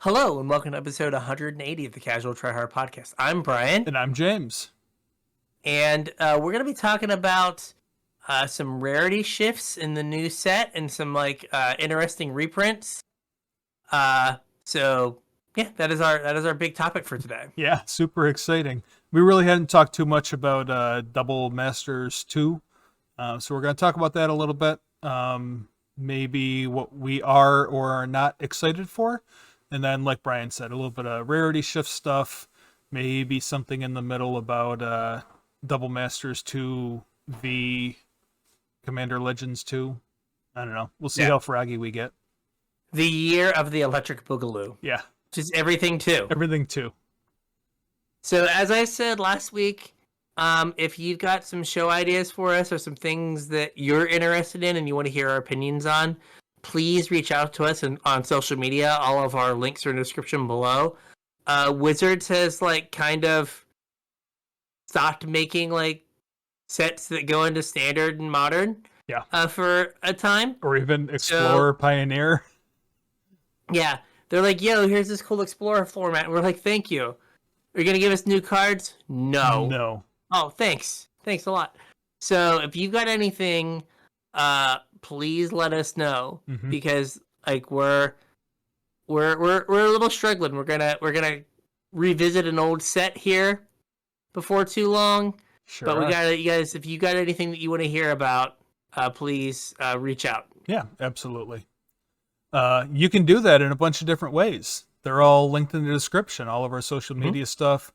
Hello and welcome to episode 180 of the Casual Try Hard podcast. I'm Bryan, And I'm James. and we're going to be talking about some rarity shifts in the new set and some interesting reprints. So yeah, that is our big topic for today. Yeah, super exciting. We really hadn't talked too much about Double Masters 2, so we're going to talk about that a little bit. Maybe what we are or are not excited for. And then, like Bryan said, a little bit of rarity shift stuff. Maybe something in the middle about Double Masters 2 v Commander Legends 2. I don't know. We'll see how froggy we get. The year of the Electric Boogaloo. Yeah. Which is everything too. Everything too. So as I said last week, if you've got some show ideas for us or some things that you're interested in and you want to hear our opinions on, please reach out to us on social media. All of our links are in the description below. Wizards has kind of stopped making sets that go into standard and modern. Yeah. For a time. Or even Explorer, Pioneer. Yeah. They're like, yo, here's this cool Explorer format. And we're like, thank you. Are you going to give us new cards? No. No. Oh, thanks. Thanks a lot. So if you've got anything, please let us know because we're a little struggling. We're gonna revisit an old set here before too long. Sure. But we got you guys. If you got anything that you want to hear about, please reach out. Yeah, absolutely. You can do that in a bunch of different ways. They're all linked in the description. All of our social media stuff.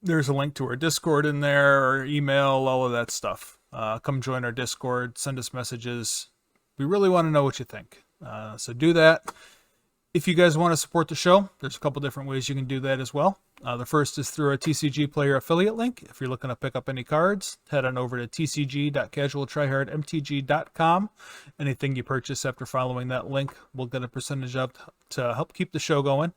There's a link to our Discord in there, our email, all of that stuff. Come join our Discord, send us messages. We really want to know what you think. So do that. If you guys want to support the show, there's a couple different ways you can do that as well. The first is through our TCG Player affiliate link. If you're looking to pick up any cards, head on over to tcg.casualtryhardmtg.com. Anything you purchase after following that link, we'll get a percentage up to help keep the show going.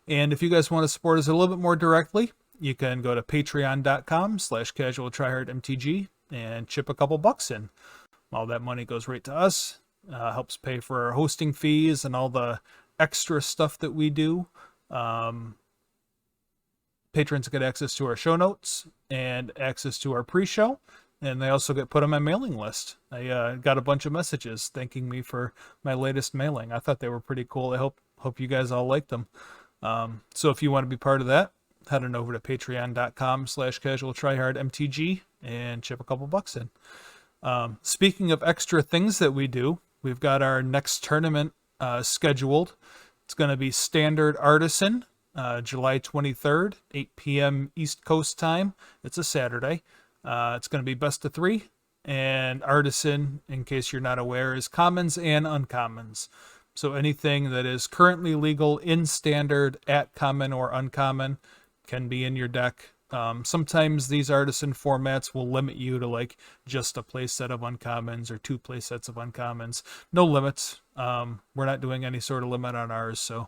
And if you guys want to support us a little bit more directly, you can go to patreon.com/casualtryhardmtg and chip a couple bucks in. All that money goes right to us, helps pay for our hosting fees and all the extra stuff that we do. Patrons get access to our show notes and access to our pre-show, and they also get put on my mailing list. I got a bunch of messages thanking me for my latest mailing. I thought they were pretty cool. I hope you guys all liked them. So if you want to be part of that, head on over to patreon.com/casualtryhardmtg and chip a couple bucks in. Speaking of extra things that we do, we've got our next tournament scheduled. It's going to be Standard Artisan, July 23rd, 8 p.m. East Coast time. It's a Saturday. It's going to be best of 3. And Artisan, in case you're not aware, is commons and uncommons. So anything that is currently legal in Standard at common or uncommon can be in your deck. Sometimes these Artisan formats will limit you to just a play set of uncommons or 2 play sets of uncommons. No limits. We're not doing any sort of limit on ours. So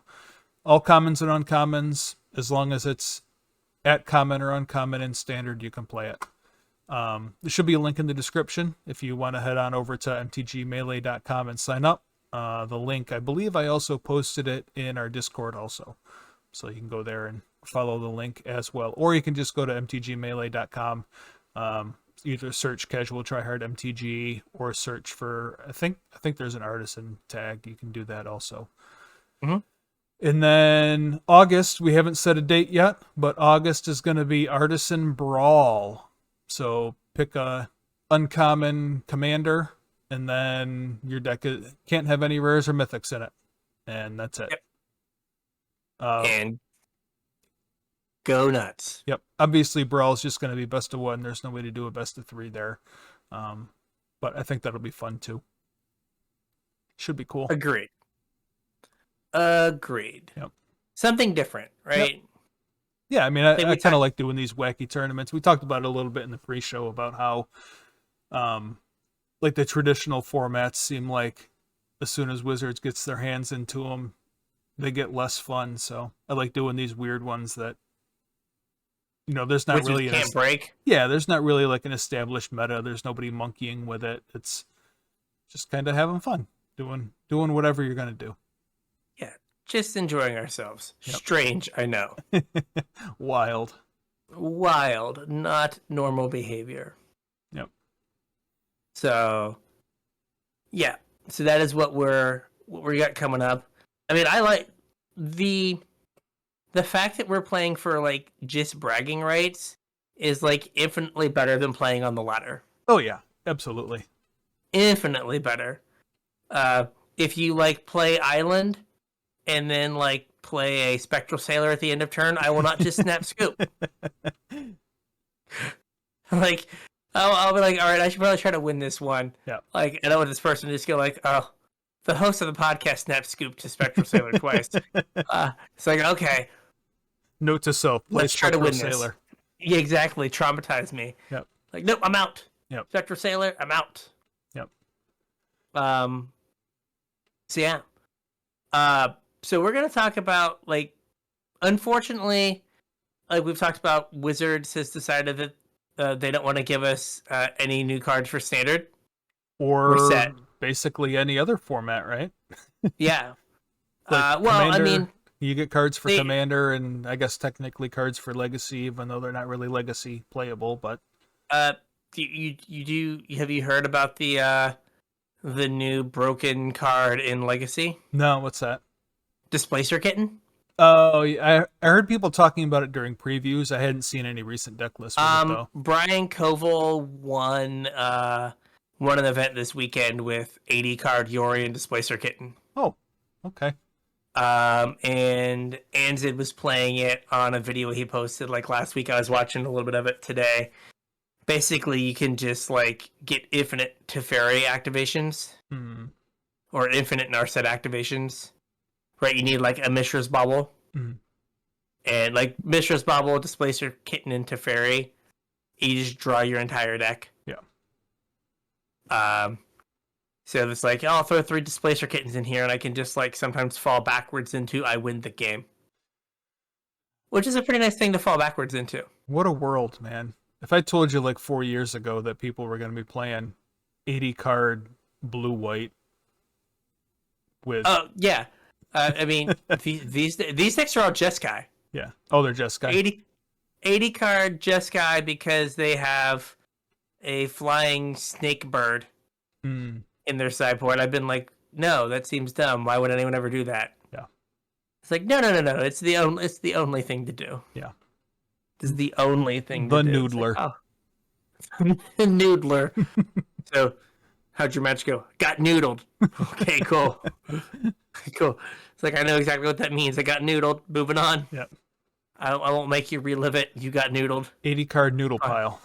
all commons and uncommons, as long as it's at common or uncommon in Standard, you can play it. There should be a link in the description if you want to head on over to mtgmelee.com and sign up. The link, I believe I also posted it in our Discord also. So you can go there and follow the link as well. Or you can just go to mtgmelee.com, either search Casual Try Hard MTG or search for, I think there's an Artisan tag. You can do that also. And then August, we haven't set a date yet, but August is going to be Artisan Brawl. So pick a uncommon commander, and then your deck can't have any rares or mythics in it. And that's it. Yep. And go nuts. Yep. Obviously, Brawl is just going to be best of 1. There's no way to do a best of 3 there. But I think that'll be fun too. Should be cool. Agreed. Yep. Something different, right? Yep. Yeah, I mean, I kind of like doing these wacky tournaments. We talked about it a little bit in the pre-show about how, the traditional formats seem like as soon as Wizards gets their hands into them, they get less fun. So I like doing these weird ones that, there's not really can't break. Yeah, there's not really an established meta. There's nobody monkeying with it. It's just kind of having fun, doing whatever you're gonna do. Yeah, just enjoying ourselves. Yep. Strange, I know. Wild. Wild, not normal behavior. Yep. So, yeah. So that is what we got coming up. I mean, I like the fact that we're playing for like just bragging rights is like infinitely better than playing on the ladder. Oh yeah, absolutely. Infinitely better. If you like play Island and then like play a Spectral Sailor at the end of turn, I will not just snap scoop. Like, I'll be like, all right, I should probably try to win this one. Yeah. Like, I don't want this person to just go like, oh, the host of the podcast snap scoop to Spectral Sailor twice. It's like, okay, Note to self: play let's try to Spectral win Sailor. this. Yeah, exactly. Traumatize me. Yep. Like, nope, I'm out. Yep. Spectral Sailor, I'm out. Yep. So yeah. So we're gonna talk about like, unfortunately, like we've talked about, Wizards has decided that they don't want to give us any new cards for Standard. Or We're set. basically any other format, right? Yeah. Like well, Commander, I mean, you get cards for they- Commander, and I guess technically cards for Legacy, even though they're not really Legacy playable. But you have you heard about the new broken card in Legacy? no, what's that? Displacer Kitten? Oh, I heard people talking about it during previews. I hadn't seen any recent deck lists with it, though. Brian Koval won an event this weekend with 80 card Yori and Displacer Kitten. Oh, okay. And Anzid was playing it on a video he posted like last week. I was watching a little bit of it today. Basically, you can just like get infinite Teferi activations or infinite Narset activations. Right, you need like a Mishra's Bauble. And like Mishra's Bauble, Displacer Kitten, and Teferi, you just draw your entire deck. Yeah. So it's like, I'll throw 3 Displacer Kittens in here, and I can just like sometimes fall backwards into I win the game. Which is a pretty nice thing to fall backwards into. What a world, man. If I told you like 4 years ago that people were going to be playing 80 card blue-white with... Oh, yeah. I mean, these decks are all Jeskai. Yeah. Oh, they're Jeskai. 80 card Jeskai because they have a flying snake bird in their sideboard. I've been like, no, that seems dumb. Why would anyone ever do that? Yeah. It's like, no. It's the only thing to do. Yeah. This is the only thing to do. The Noodler. Like, oh. The Noodler. So, how'd your match go? Got noodled. Okay, cool. Cool. It's like, I know exactly what that means. I got noodled. Moving on. Yep. I won't make you relive it. You got noodled. 80 card noodle pile.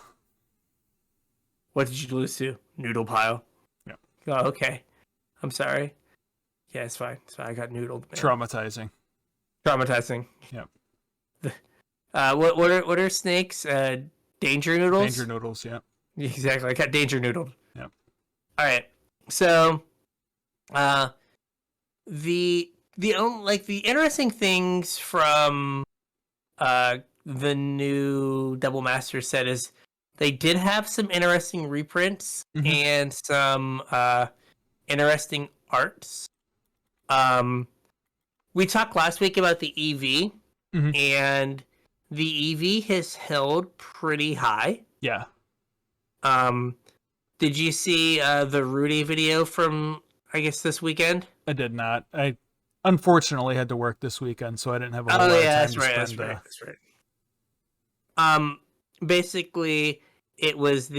What did you lose to? Noodle pile. Yep. Oh, okay. I'm sorry. Yeah, it's fine. So I got noodled. Man. Traumatizing. Yep. Yep. What are snakes? Danger noodles? Danger noodles, yeah. Exactly. I got danger noodled. Yep. All right. So, the interesting things from the new Double Master set is they did have some interesting reprints and some interesting arts. We talked last week about the EV, and the EV has held pretty high. Yeah. Did you see the Rudy video from, I guess, this weekend? I did not. I unfortunately had to work this weekend, so I didn't have a whole lot of time to spend. That's right. Basically, it was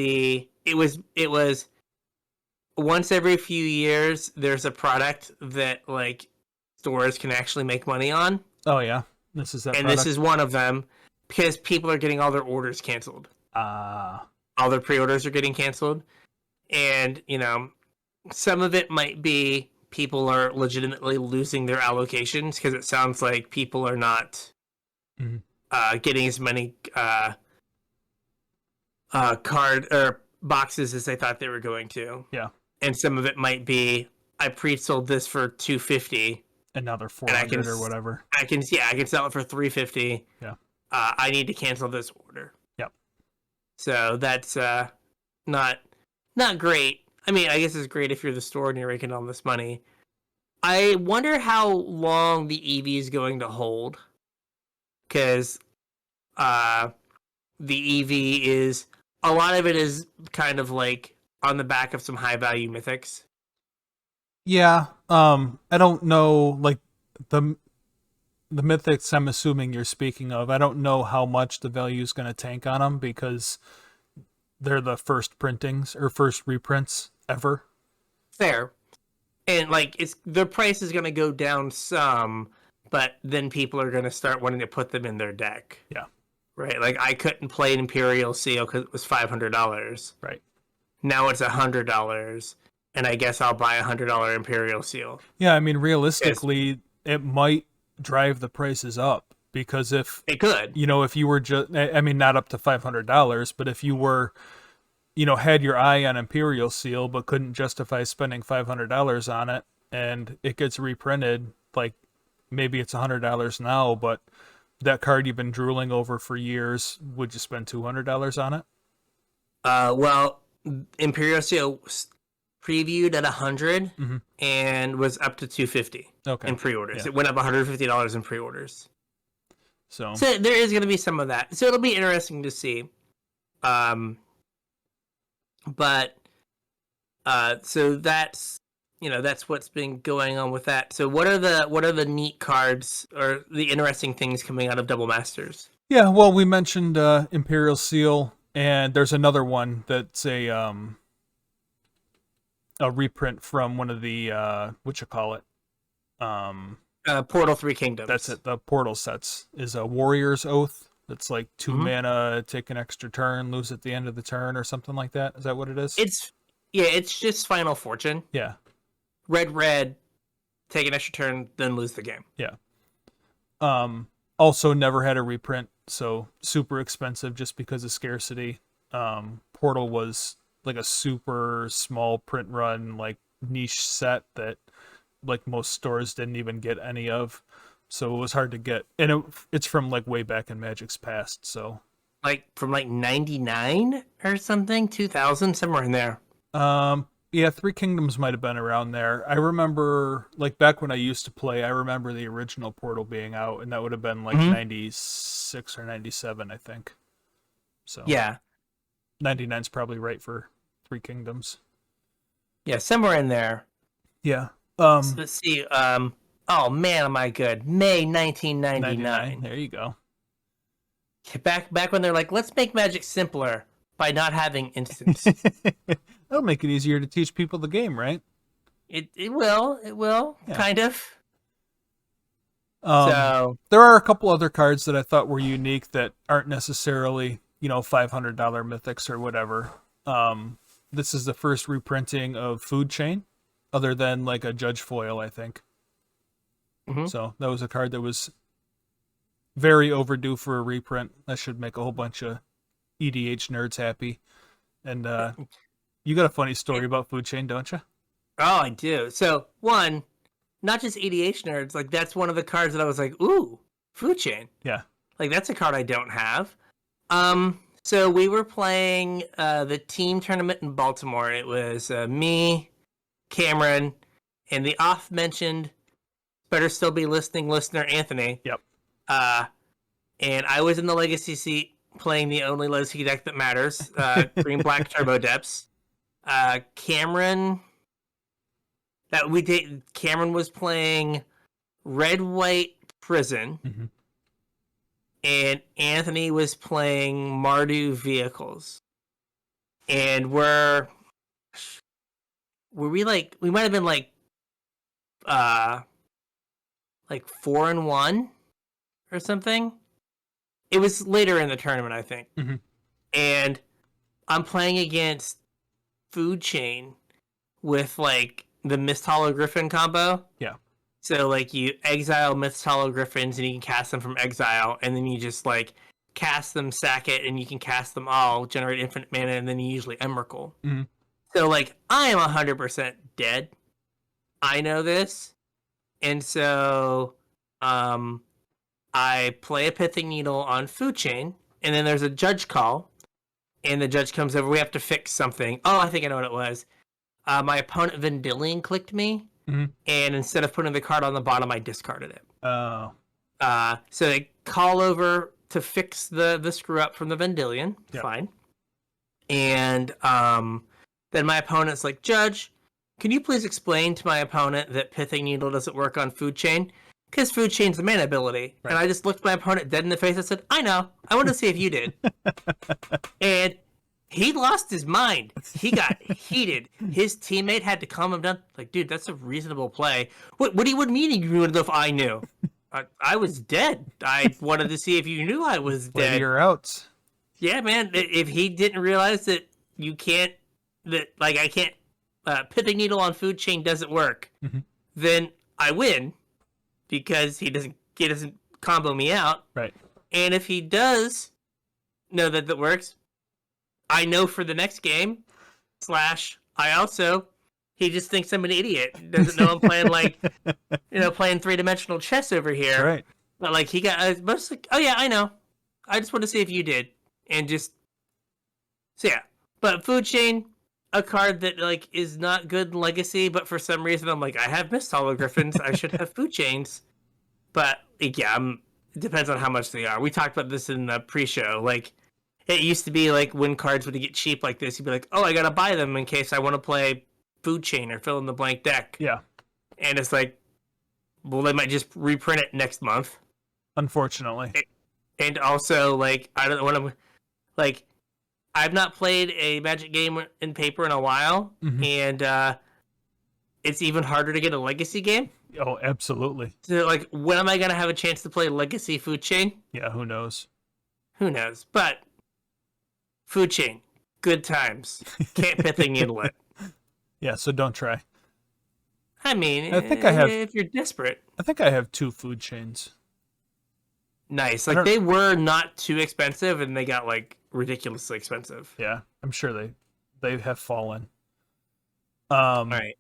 once every few years there's a product that like stores can actually make money on. Oh yeah, this is that. And product? This is one of them because people are getting all their orders canceled. All their pre-orders are getting canceled, and some of it might be people are legitimately losing their allocations because it sounds like people are not getting as many card or boxes as they thought they were going to. Yeah. And some of it might be I pre-sold this for $250. Another 400 or whatever. I can sell it for $350. Yeah. I need to cancel this order. Yep. So that's not great. I mean, I guess it's great if you're the store and you're making all this money. I wonder how long the EV is going to hold, because the EV is a lot of it is kind of like on the back of some high value mythics. Yeah. I don't know, like the mythics I'm assuming you're speaking of. I don't know how much the value is going to tank on them because they're the first printings or first reprints ever. Fair. And like it's the price is going to go down some, but then people are going to start wanting to put them in their deck. Yeah. Right? Like I couldn't play an Imperial Seal because it was $500. Right. Now it's $100, and I guess I'll buy $100 Imperial Seal. Yeah, I mean, realistically, it might drive the prices up because if it could, if you were just, I mean, not up to $500, but if you were, had your eye on Imperial Seal but couldn't justify spending $500 on it, and it gets reprinted, like maybe it's $100 now, but that card you've been drooling over for years, would you spend $200 on it? Well, Imperial Seal previewed at 100 mm-hmm. and was up to 250 in pre-orders. Yeah. It went up $150 in pre-orders. So there is going to be some of that. So it'll be interesting to see. But so that's that's what's been going on with that. So what are the neat cards or the interesting things coming out of Double Masters? Yeah, well, we mentioned Imperial Seal, and there's another one that's a reprint from one of the Portal 3 Kingdoms. That's it. The Portal sets is a Warrior's Oath. That's like 2 mana, take an extra turn, lose at the end of the turn, or something like that. Is that what it is? It's just Final Fortune. Yeah. Red, take an extra turn, then lose the game. Yeah. Also never had a reprint, so super expensive just because of scarcity. Portal was like a super small print run, like niche set that like most stores didn't even get any of. So it was hard to get. And it's from like way back in Magic's past, so. Like from like 99 or something? 2000? Somewhere in there. Yeah, 3 Kingdoms might have been around there. I remember, like, back when I used to play, I remember the original Portal being out, and that would have been, like, 96 or 97, I think. So. Yeah. 99's probably right for 3 Kingdoms. Yeah, somewhere in there. Yeah. So let's see. Oh, man, am I good. May 1999. There you go. Back when they're like, let's make Magic simpler by not having instants. That'll make it easier to teach people the game, right? It will, yeah. Kind of. So there are a couple other cards that I thought were unique that aren't necessarily, $500 mythics or whatever. This is the first reprinting of Food Chain, other than like a Judge Foil, I think. Mm-hmm. So that was a card that was very overdue for a reprint. That should make a whole bunch of EDH nerds happy. And you got a funny story about Food Chain, don't you? Oh, I do. So, one, not just EDH nerds, like that's one of the cards that I was like, ooh, Food Chain. Yeah. Like that's a card I don't have. So we were playing the team tournament in Baltimore. It was me, Cameron, and the oft-mentioned, better still be listening listener, Anthony. Yep. And I was in the Legacy seat playing the only Legacy deck that matters, Green-Black Turbo Depths. Cameron was playing Red-White Prison, and Anthony was playing Mardu Vehicles. And we might have been like 4-1 or something. It was later in the tournament, I think. Mm-hmm. And I'm playing against Food Chain with like the Mist Hollow Griffin combo. Yeah. So like you exile Mist Hollow Griffins and you can cast them from exile, and then you just like cast them, sack it, and you can cast them all, generate infinite mana, and then you usually Emrakul. Mm-hmm. So like I am 100% dead. I know this. And so I play a Pithing Needle on Food Chain, and then there's a judge call, and the judge comes over. We have to fix something. Oh, I think I know what it was. My opponent Vendilion clicked me, Mhm. and instead of putting the card on the bottom, I discarded it. Oh. So they call over to fix the screw up from the Vendilion. Yep. Fine. And then my opponent's like, Judge, can you please explain to my opponent that Pithing Needle doesn't work on Food Chain? Because Food Chain's a mana ability. Right. And I just looked my opponent dead in the face and said, I know. I want to see if you did. And he lost his mind. He got heated. His teammate had to calm him down. Like, dude, that's a reasonable play. What do you mean you would know if I knew? I was dead. I wanted to see if you knew I was Play dead. your outs. Yeah, man. If he didn't realize that you can't, that like I can't, Pithing Needle on Food Chain doesn't work, then I win because he doesn't combo me out. Right. And if he does know that that works, I know for the next game. / I also, he just thinks I'm an idiot. Doesn't know I'm playing like, playing 3-dimensional chess over here. Right. But like he got, most like, oh yeah, I know. I just want to see if you did, and just so yeah. But Food Chain, a card that like is not good in Legacy, but for some reason I'm like, I have Mist Hologriffins. I should have Food Chains. But like, yeah, it depends on how much they are. We talked about this in the pre-show. Like, it used to be like when cards would get cheap like this, you'd be like, oh, I gotta buy them in case I want to play Food Chain or fill in the blank deck. Yeah. And it's like, well, they might just reprint it next month. Unfortunately. And also, like, I don't want to, like, I've not played a Magic game in paper in a while, and it's even harder to get a Legacy game. Oh, absolutely. So, like, when am I going to have a chance to play Legacy Food Chain? Yeah, who knows? Who knows? But Food Chain, good times. Can't Pithing Needle it. Yeah, so don't try. I mean, I think I have, if you're desperate. I think I have 2 Food Chains. Nice. Like, they were not too expensive, and they got, like, ridiculously expensive. Yeah, I'm sure they have fallen. All right.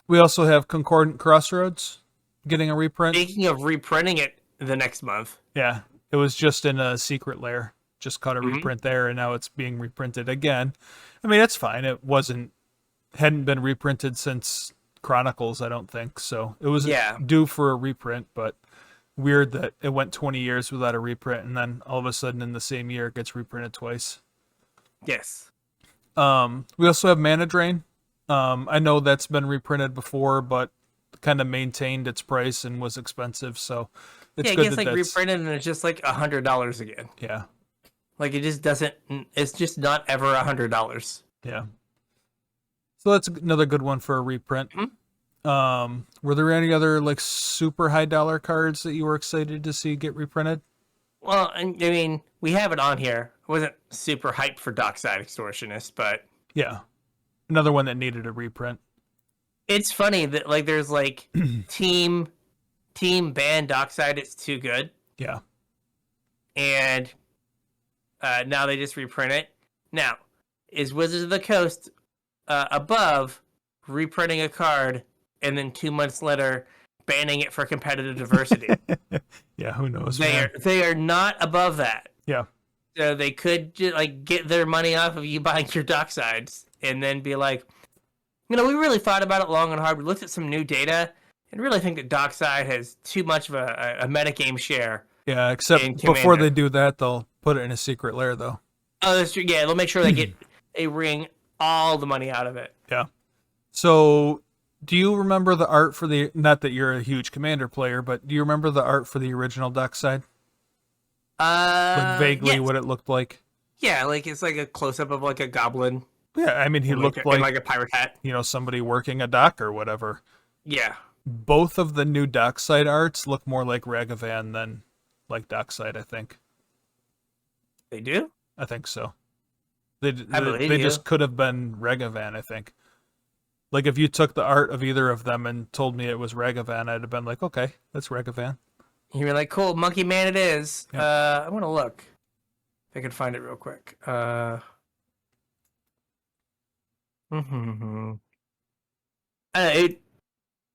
We also have Concordant Crossroads getting a reprint. Speaking of reprinting it the next month. Yeah, it was just in a secret lair. Just caught a reprint there, and now it's being reprinted again. I mean, it's fine. It hadn't been reprinted since Chronicles, I don't think. So it was due for a reprint, but weird that it went 20 years without a reprint, and then all of a sudden in the same year it gets reprinted twice. Yes. We also have Mana Drain. I know that's been reprinted before, but kind of maintained its price and was expensive, so it's good. It gets like reprinted and it's just like $100 again. Yeah. Like it just doesn't. It's just not ever $100. Yeah. So that's another good one for a reprint. Were there any other like super high dollar cards that you were excited to see get reprinted? Well, I mean, we have it on here. I wasn't super hyped for Dockside Extortionist, but yeah, another one that needed a reprint. It's funny that like there's like team ban Dockside. It's too good. Yeah. And now they just reprint it. Now, is Wizards of the Coast above reprinting a card and then 2 months later banning it for competitive diversity? Yeah, who knows? They are not above that. Yeah. So they could like get their money off of you buying your Docksides and then be like, we really thought about it long and hard. We looked at some new data and really think that Dockside has too much of a metagame share. Yeah, except before they do that, they'll put it in a secret lair, though. Oh, that's true. Yeah, they'll make sure they wring all the money out of it. Yeah. So, do you remember the art for the? Not that you're a huge Commander player, but do you remember the art for the original Dockside? Like vaguely what it looked like. Yeah, like it's like a close up of like a goblin. Yeah, I mean he looked like a pirate hat. Somebody working a dock or whatever. Yeah. Both of the new Dockside arts look more like Ragavan than like Dockside, I think. They do? I think so. I believe they you. just could have been Ragavan, I think. Like if you took the art of either of them and told me it was Ragavan, I'd have been like, okay, that's Ragavan. You were like, cool, Monkey Man it is. Yep. I'm going to look. If I can find it real quick.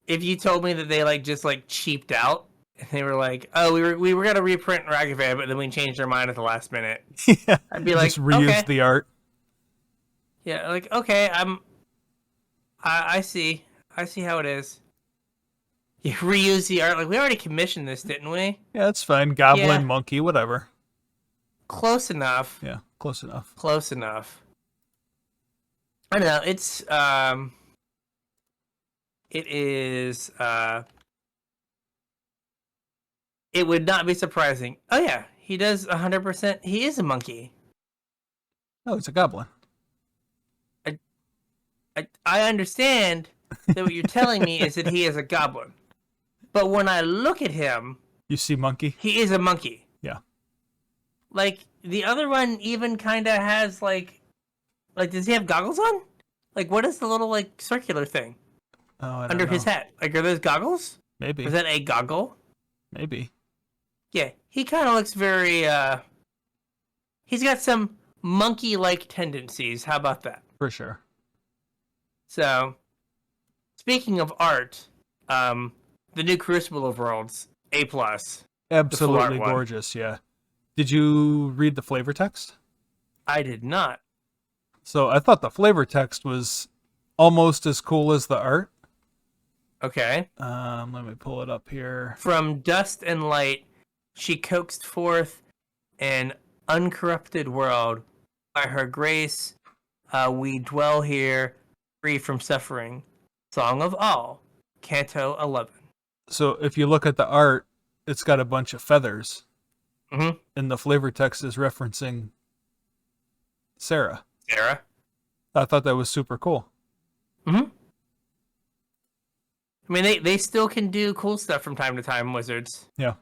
If you told me that they like just like cheaped out and they were like, oh, we were gonna reprint Ragavan, but then we changed our mind at the last minute. Yeah, I'd be like, just reuse okay. the art. Yeah, like okay, I see how it is. You reuse the art. Like, we already commissioned this, didn't we? Yeah, it's fine. Goblin, Yeah. monkey, whatever. Close enough. Yeah, close enough. Close enough. I know, it is, it would not be surprising. Oh yeah, he does 100%. He is a monkey. Oh, it's a goblin. I understand that what you're telling me is that he is a goblin. But when I look at him, You see monkey? he is a monkey. Yeah. Like, the other one even kind of has, like, does he have goggles on? Like, what is the little, like, circular thing Oh, I don't under know. his hat? Like, are those goggles? Maybe. Is that a goggle? Maybe. Yeah, he kind of looks very, he's got some monkey-like tendencies. How about that? For sure. So, speaking of art, the new Crucible of Worlds, A+. Absolutely one. gorgeous, yeah. Did you read the flavor text? I did not. So I thought the flavor text was almost as cool as the art. Okay. Let me pull it up here. From dust and light, she coaxed forth an uncorrupted world. By her grace, we dwell here, free from suffering. Song of All, Canto 11. So if you look at the art, it's got a bunch of feathers. Mm-hmm. And the flavor text is referencing Sarah. Sarah. I thought that was super cool. Mm-hmm. I mean, they still can do cool stuff from time to time, Wizards. Yeah.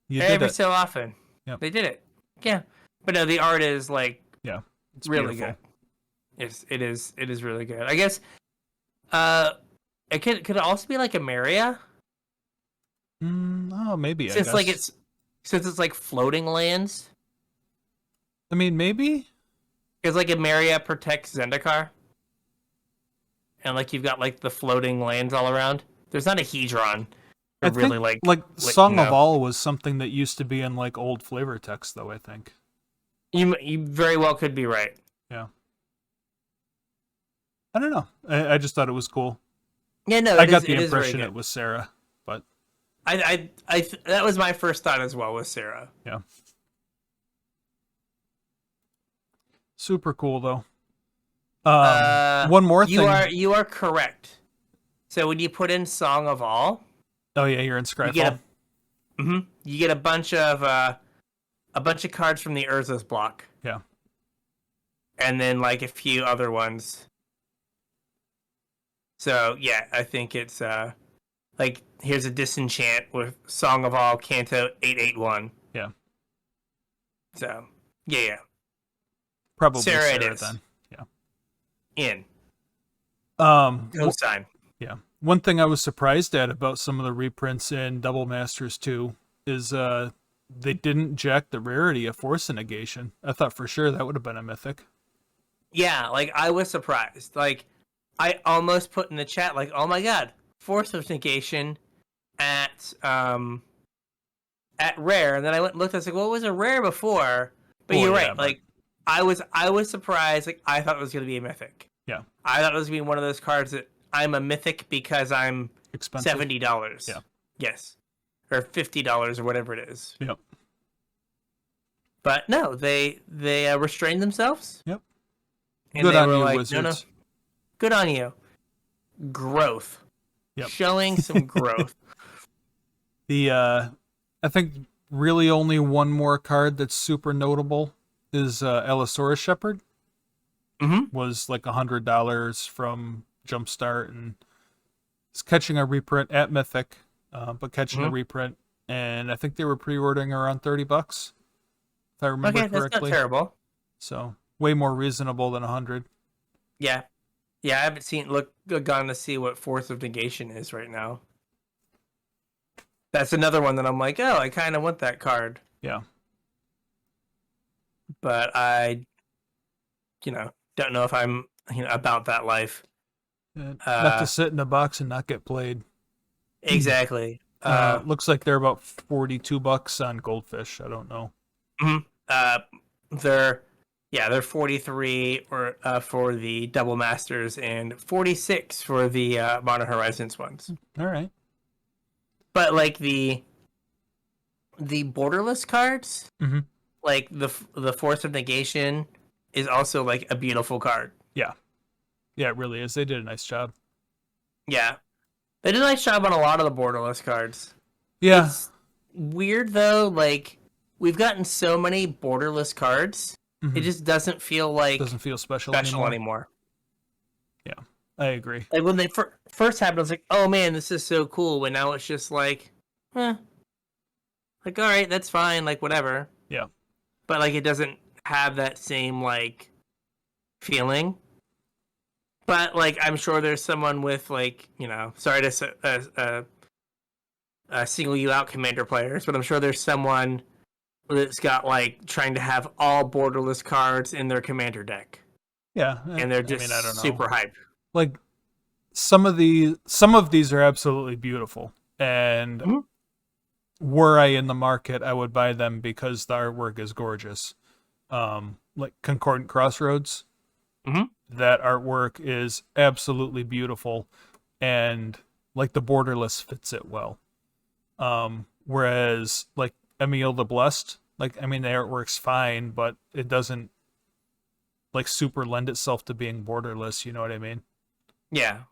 You did Every it. so often. Yep. They did it. Yeah. But no, the art is, like, It's really beautiful. good. Yes, it is. It is really good. I guess, it could it also be like a Maria? Oh, maybe, I Since guess. since it's like floating lands. I mean, maybe. Because like Emeria protects Zendikar. And like you've got like the floating lands all around. There's not a Hedron. I Or really think, like Song of no. All was something that used to be in, like, old flavor text, though, I think. You very well could be right. Yeah. I don't know. I just thought it was cool. Yeah, no, I it got is- the it is very impression good. it was Sarah, but That was my first thought as well, was Sarah. yeah. Super cool, though. One more thing. You are correct. So when you put in Song of All, Oh yeah, you're in Scryfall. you get a bunch of cards from the Urza's block. Yeah. And then like a few other ones. So yeah, I think it's like here's a disenchant with Song of All Canto 881. Yeah. So yeah. Probably Sarah Sarah, it is. then. Yeah. In. W- Sign. yeah. One thing I was surprised at about some of the reprints in Double Masters 2 is they didn't jack the rarity of Force of Negation. I thought for sure that would have been a mythic. Yeah, like I was surprised. Like I almost put in the chat like, "Oh my god, Force of Negation at rare." And then I went and looked, I was like, "Well, it was a rare before." But Well, you're yeah, right. but- Like I was surprised. Like I thought it was going to be a mythic. Yeah. I thought it was going to be one of those cards that I'm a mythic because I'm Expensive. $70. Yeah. Yes. Or $50 or whatever it is. Yep. But no, they restrained themselves. Yep. And Good they on were you, like, Wizards. No. Good on you. Growth. Yep. Showing some growth. I think really only one more card that's super notable is Allosaurus Shepherd. Mm-hmm. Was like $100 from Jumpstart, and it's catching a reprint at Mythic, but catching a reprint, and I think they were pre-ordering around $30, if I remember Okay, that's correctly. not terrible. So way more reasonable than 100. Yeah. Yeah, I haven't gone to see what Force of Negation is right now. That's another one that I'm like, oh, I kind of want that card. Yeah. But I, don't know if I'm, about that life. Not to sit in a box and not get played. Exactly. Looks like they're about $42 on Goldfish. I don't know. They're 43 for the Double Masters and 46 for the Modern Horizons ones. All right. But like the borderless cards, Mm-hmm. like the Force of Negation is also like a beautiful card. Yeah. Yeah, it really is. They did a nice job. Yeah. They did a nice job on a lot of the borderless cards. Yeah. It's weird though, like we've gotten so many borderless cards, it just doesn't feel like Doesn't feel special anymore. Yeah, I agree. Like when they first happened, I was like, "Oh man, this is so cool." But now it's just like, like all right, that's fine, like whatever. Yeah. But like it doesn't have that same like feeling. But like I'm sure there's someone with like sorry to single you out, Commander players, but I'm sure there's someone that's got like trying to have all borderless cards in their Commander deck. Yeah, And they're just I don't know. super hype. Like some of these are absolutely beautiful, and were I in the market, I would buy them because the artwork is gorgeous. Like Concordant Crossroads, that artwork is absolutely beautiful, and like the borderless fits it well. Whereas like Emil the Blessed, like I mean the artwork's fine, but it doesn't like super lend itself to being borderless, you know what I mean? Yeah.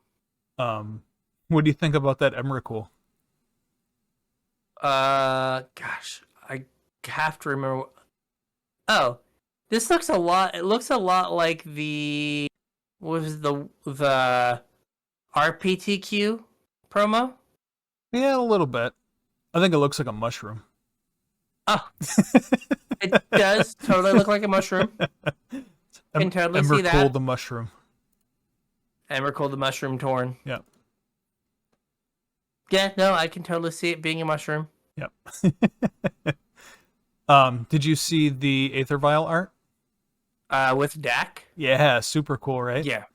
What do you think about that Emrakul? Gosh, I have to remember. Oh, this looks a lot. It looks a lot like what was the RPTQ promo? Yeah, a little bit. I think it looks like a mushroom. Oh, it does totally look like a mushroom. Can totally see that. Emrakul the mushroom. Emrakul the mushroom torn. Yeah. Yeah, no, I can totally see it being a mushroom. Yep. Did you see the Aether Vial art? With Dak? Yeah, super cool, right? Yeah.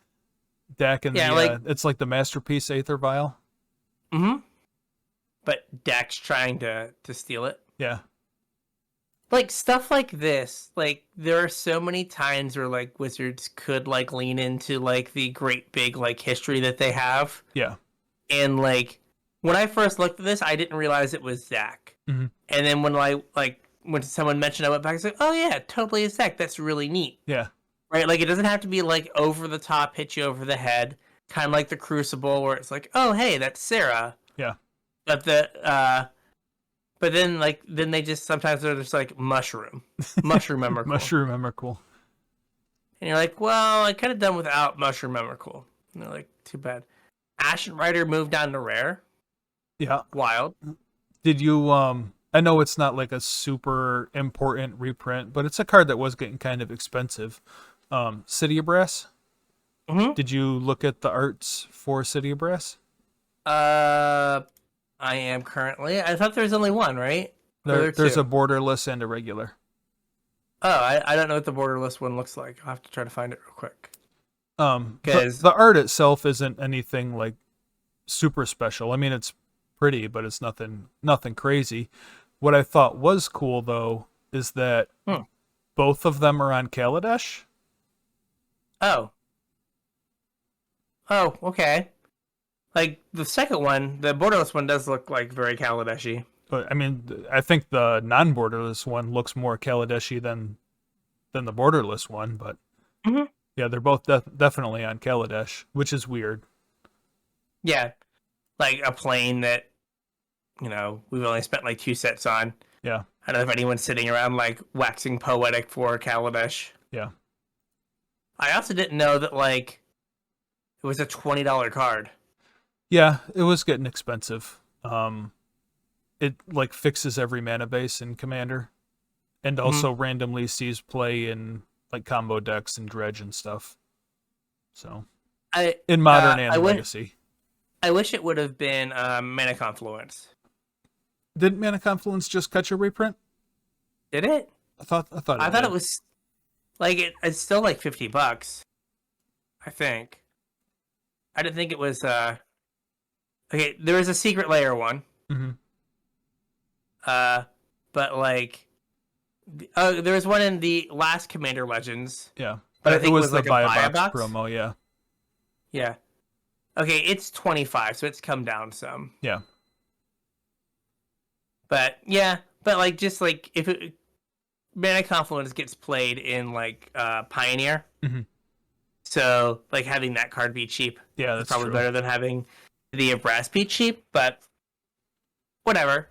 Dak and it's like the masterpiece Aether Vial. Mm-hmm. But Dak's trying to steal it. Yeah. Like stuff like this, like there are so many times where like Wizards could like lean into like the great big like history that they have. Yeah. And like when I first looked at this, I didn't realize it was Zach. Mm-hmm. And then when someone mentioned, I went back and said, "Oh yeah, totally is Zach. That's really neat." Yeah. Right? Like it doesn't have to be like over the top, hit you over the head, kind of like the Crucible, where it's like, "Oh hey, that's Sarah." Yeah. But then they just sometimes they're just like mushroom Emrakul. Mushroom Emrakul. And you're like, well, I could have done without mushroom Emrakul. And they're like, too bad. Ashen Rider moved down to rare. Yeah. Wild. Did you I know it's not like a super important reprint, but it's a card that was getting kind of expensive. City of Brass? Mm-hmm. Did you look at the arts for City of Brass? I am currently. I thought there was only one, right? There's a borderless and a regular. Oh, I don't know what the borderless one looks like. I'll have to try to find it real quick. The art itself isn't anything like super special. I mean, it's pretty, but it's nothing crazy. What I thought was cool though is that both of them are on Kaladesh. Oh, okay. Like the second one, the borderless one does look like very Kaladeshi. But I mean, I think the non-borderless one looks more Kaladeshi than the borderless one. But yeah, they're both definitely on Kaladesh, which is weird. Yeah, like a plane that we've only spent like 2 sets on. Yeah, I don't know if anyone's sitting around like waxing poetic for Kaladesh. Yeah. I also didn't know that like it was a $20 card. Yeah, it was getting expensive. It like fixes every mana base in Commander, and also randomly sees play in like combo decks and Dredge and stuff. So, in Modern and Legacy, I wish it would have been Mana Confluence. Didn't Mana Confluence just catch a reprint? Did it? I thought it was like it's still like $50. I think. I didn't think it was. Okay, there was a Secret Layer one. Mm-hmm. But like, there was one in the last Commander Legends. Yeah, but I think it was the like buy a box promo. Yeah. Yeah. Okay, it's 25, so it's come down some. Yeah. But yeah, but like just like if it, Mana Confluence gets played in like Pioneer, Mm-hmm. so like having that card be cheap Yeah, is that's probably true. better than having the Brass be cheap. But whatever,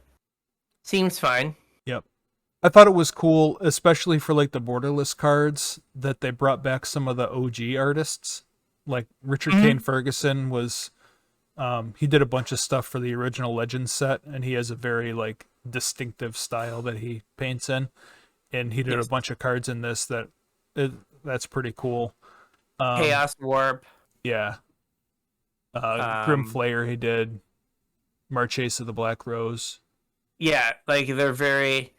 seems fine. Yep. I thought it was cool, especially for like the borderless cards, that they brought back some of the OG artists. Like Richard Kane Mm-hmm. Ferguson was, he did a bunch of stuff for the original Legends set, and he has a very like distinctive style that he paints in. And he did a Yes, bunch of cards in this that's pretty cool. Chaos Warp. Yeah, Grim Um, Flayer he did, Marchese of the Black Rose. yeah, like they're very.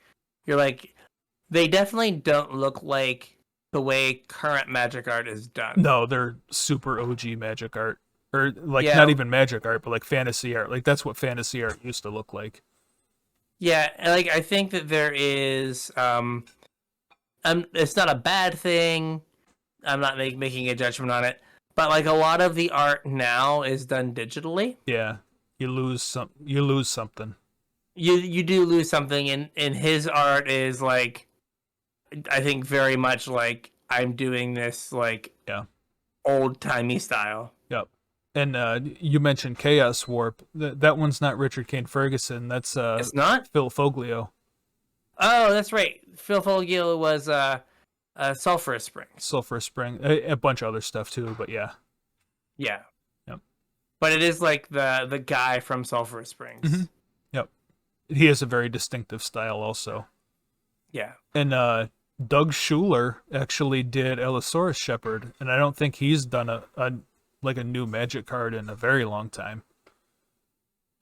You're like they definitely don't look like the way current Magic art is done. No, they're super OG Magic art, or like not Yeah, even Magic art, but like fantasy art. Like that's what fantasy art used to look like. yeah. Like I think that there is. It's not a bad thing. I'm not making a judgment on it, but like a lot of the art now is done digitally. Yeah, you lose some. You lose something. You do lose something, and his art is like I think very much like I'm doing this like Yeah. old timey style. Yep. And you mentioned Chaos Warp. That one's not Richard Kane Ferguson. That's It's not. Phil Foglio. Oh, that's right. Phil Folgio was Sulphurous Springs. Sulphur Spring. A bunch of other stuff too, but yeah. Yeah, Yep. but it is like the guy from Sulphurous Springs. Mm-hmm. Yep. He has a very distinctive style also. Yeah. And Doug Schuler actually did Allosaurus Shepherd, and I don't think he's done a new Magic card in a very long time.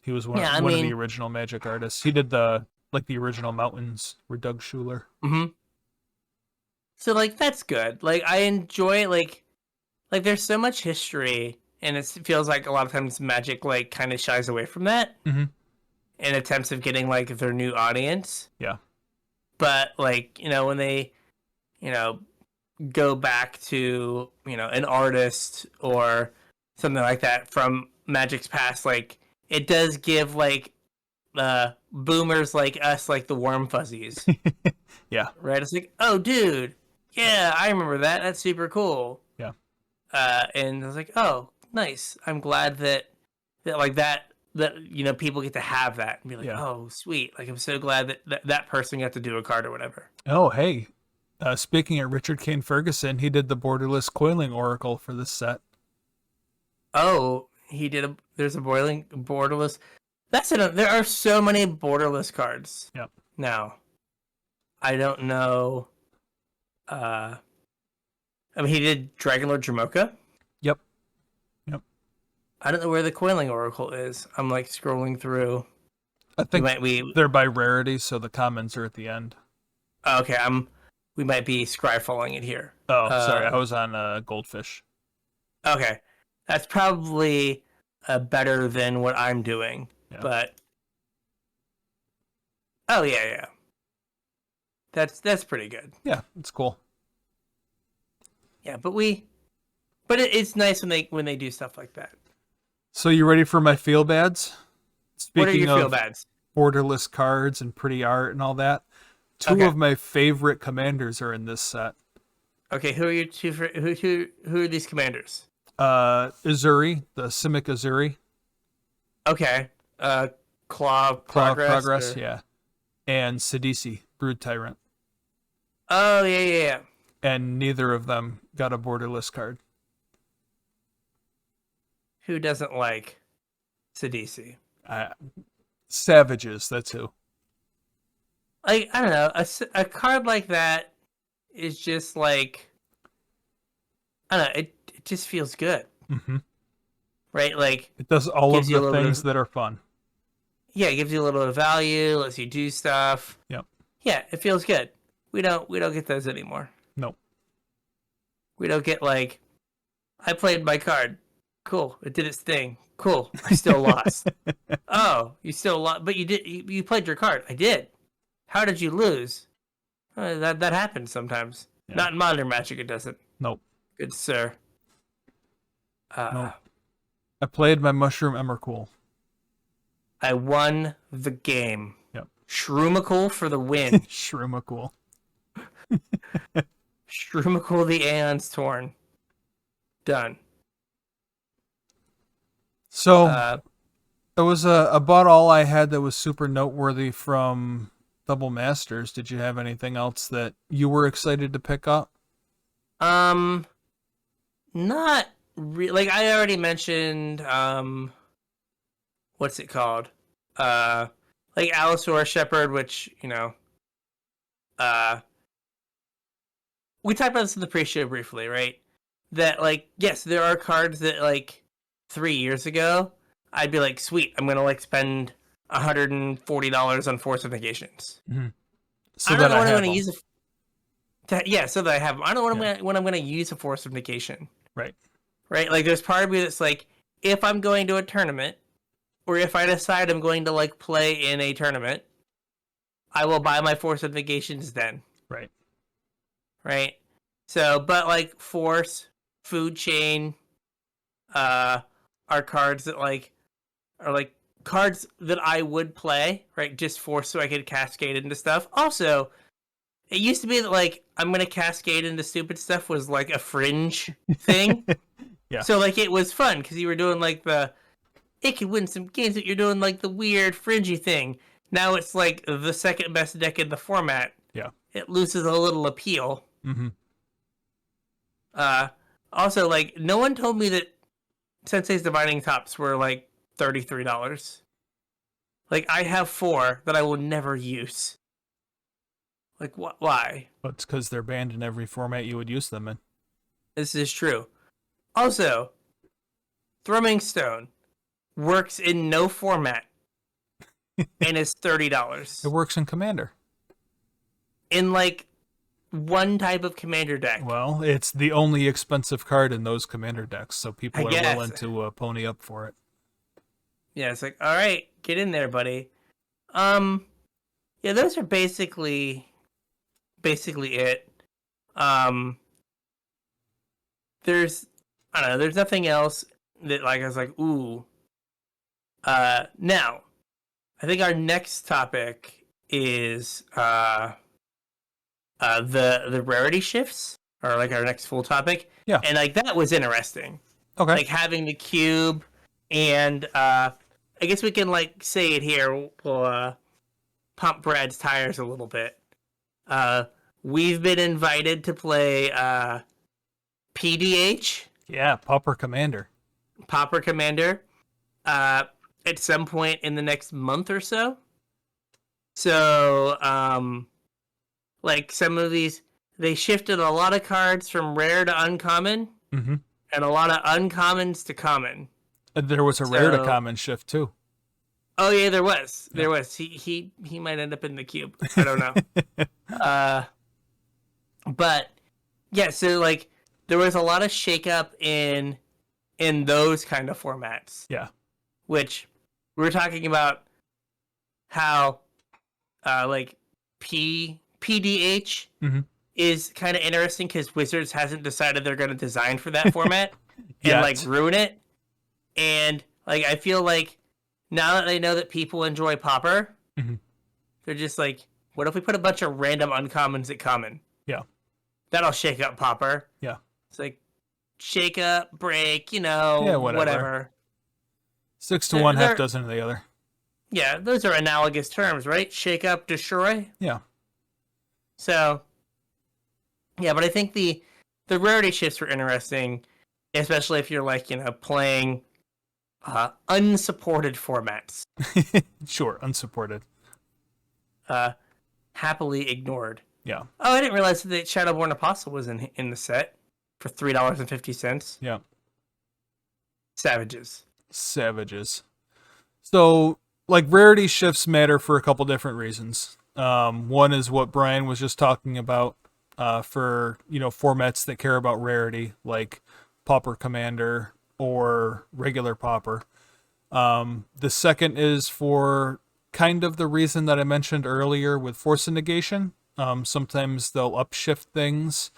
He was one Yeah, I one of mean, the original Magic artists. He did the original Mountains were Doug Schuler. hmm so like that's good. Like I enjoy like there's so much history, and it feels like a lot of times Magic like kind of shies away from that Mm-hmm. in attempts of getting like their new audience. Yeah. But like when they you know go back to an artist or something like that from Magic's past, like it does give like boomers like us like the warm fuzzies, Yeah. right? It's like, oh, dude, yeah, I remember that. That's super cool. Yeah. And I was like, oh, nice. I'm glad that like that people get to have that and be like, Yeah. oh, sweet. Like I'm so glad that person got to do a card or whatever. Oh, hey. Speaking of Richard Kane Ferguson, he did the borderless coiling oracle for this set. Oh, he did a. There's a boiling borderless. There are so many borderless cards. Yep. Now, I don't know. I mean, he did Dragonlord Jamoka. Yep. Yep. I don't know where the Coiling Oracle is. I'm like scrolling through. I think We they're by rarity, so the commons are at the end. okay. We might be scryfalling it here. Oh, sorry, I was on Goldfish. Okay, that's probably better than what I'm doing. Yeah. But oh yeah. That's pretty good. Yeah, it's cool. Yeah, but it's nice when they do stuff like that. So you ready for my feel bads? What are Speaking your feel of bads? borderless cards and pretty art and all that, two Okay. of my favorite commanders are in this set. Okay, who are your two? Who are these commanders? Azuri, the Simic Azuri. Okay. Claw Claw Progress. yeah. And Sidisi, Brood Tyrant. Oh yeah. And neither of them got a borderless card. Who doesn't like Sidisi? Savages, that's who. Like I don't know, a card like that is just like I don't know. It just feels good, Mm-hmm. right? Like It does all of gives you a the little bit things of- that are fun. yeah, it gives you a little bit of value, lets you do stuff. Yep. Yeah, it feels good. We don't get those anymore. Nope. We don't get like I played my card. Cool. It did its thing. Cool. I still lost. Oh, you still lost, but you played your card. I did. How did you lose? That happens sometimes. Yeah. Not in modern Magic. It doesn't. Nope. Good sir. Nope. I played my Mushroom Emrakul. I won the game. Yep. Shroomical for the win. Shroomical. Shroomical the Aeon's Torn. Done. So it was about all I had that was super noteworthy from Double Masters. Did you have anything else that you were excited to pick up? Not like I already mentioned. What's it called? Like Allosaur Shepherd, which we talked about this in the pre-show briefly, right? That like, yes, there are cards that like 3 years ago, I'd be like, sweet, I'm gonna like spend $140 on Force of Negations. Mm-hmm. So I don't that know when I I'm have gonna them. use so that I have them. I don't know when I'm gonna use a Force of Negation. Right. Right? Like, there's part of me that's like, if I'm going to a tournament, or if I decide I'm going to like play in a tournament, I will buy my Force of Negations then. Right. Right? So, but like Force, Food Chain, are cards that like are like cards that I would play, right? Just for so I could cascade into stuff. Also, it used to be that like I'm gonna cascade into stupid stuff was like a fringe thing. Yeah. So like it was fun because you were doing like it could win some games that you're doing like the weird fringy thing. Now it's like the second best deck in the format. Yeah. It loses a little appeal. Mm-hmm. Also, like, no one told me that Sensei's Dividing Tops were like $33. Like, I have 4 that I will never use. Like, why? But it's because they're banned in every format you would use them in. This is true. Also, Thrumming Stone works in no format and is $30. It works in Commander. In like one type of Commander deck. Well, it's the only expensive card in those Commander decks, so people are willing to pony up for it. Yeah, it's like, all right, get in there, buddy. Yeah, those are basically it. There's I don't know, there's nothing else that like I was like, ooh. Now, I think our next topic is the rarity shifts, or like our next full topic. Yeah. And like that was interesting. Okay. Like having the cube, and I guess we can like say it here. We'll pump Brad's tires a little bit. We've been invited to play PDH. Yeah, Pauper Commander. Pauper Commander. At some point in the next month or so. So, like some of these, they shifted a lot of cards from rare to uncommon, Mm-hmm. and a lot of uncommons to common. There was a rare to common shift too. Oh yeah, there was. There was. He might end up in the cube. I don't know. But yeah, so like there was a lot of shakeup in those kind of formats. Yeah. Which we were talking about how like PDH Mm-hmm. is kind of interesting because Wizards hasn't decided they're going to design for that format and Yet. like ruin it. And like I feel like now that they know that people enjoy Pauper, Mm-hmm. they're just like, what if we put a bunch of random uncommons at common? Yeah. That'll shake up Pauper. Yeah. It's like shake up, break, Yeah, whatever. 6 to 1, half they're- dozen to the other. Yeah, those are analogous terms, right? Shake up, destroy. Yeah. So, yeah, but I think the rarity shifts were interesting, especially if you're like, playing unsupported formats. Sure, unsupported. Happily ignored. Yeah. Oh, I didn't realize that the Shadowborn Apostle was in the set for $3.50. Yeah. Savages. So, like, rarity shifts matter for a couple different reasons. One is what Bryan was just talking about, for, formats that care about rarity, like Pauper Commander or regular Pauper. The second is for kind of the reason that I mentioned earlier with Force of Negation. Sometimes they'll upshift things,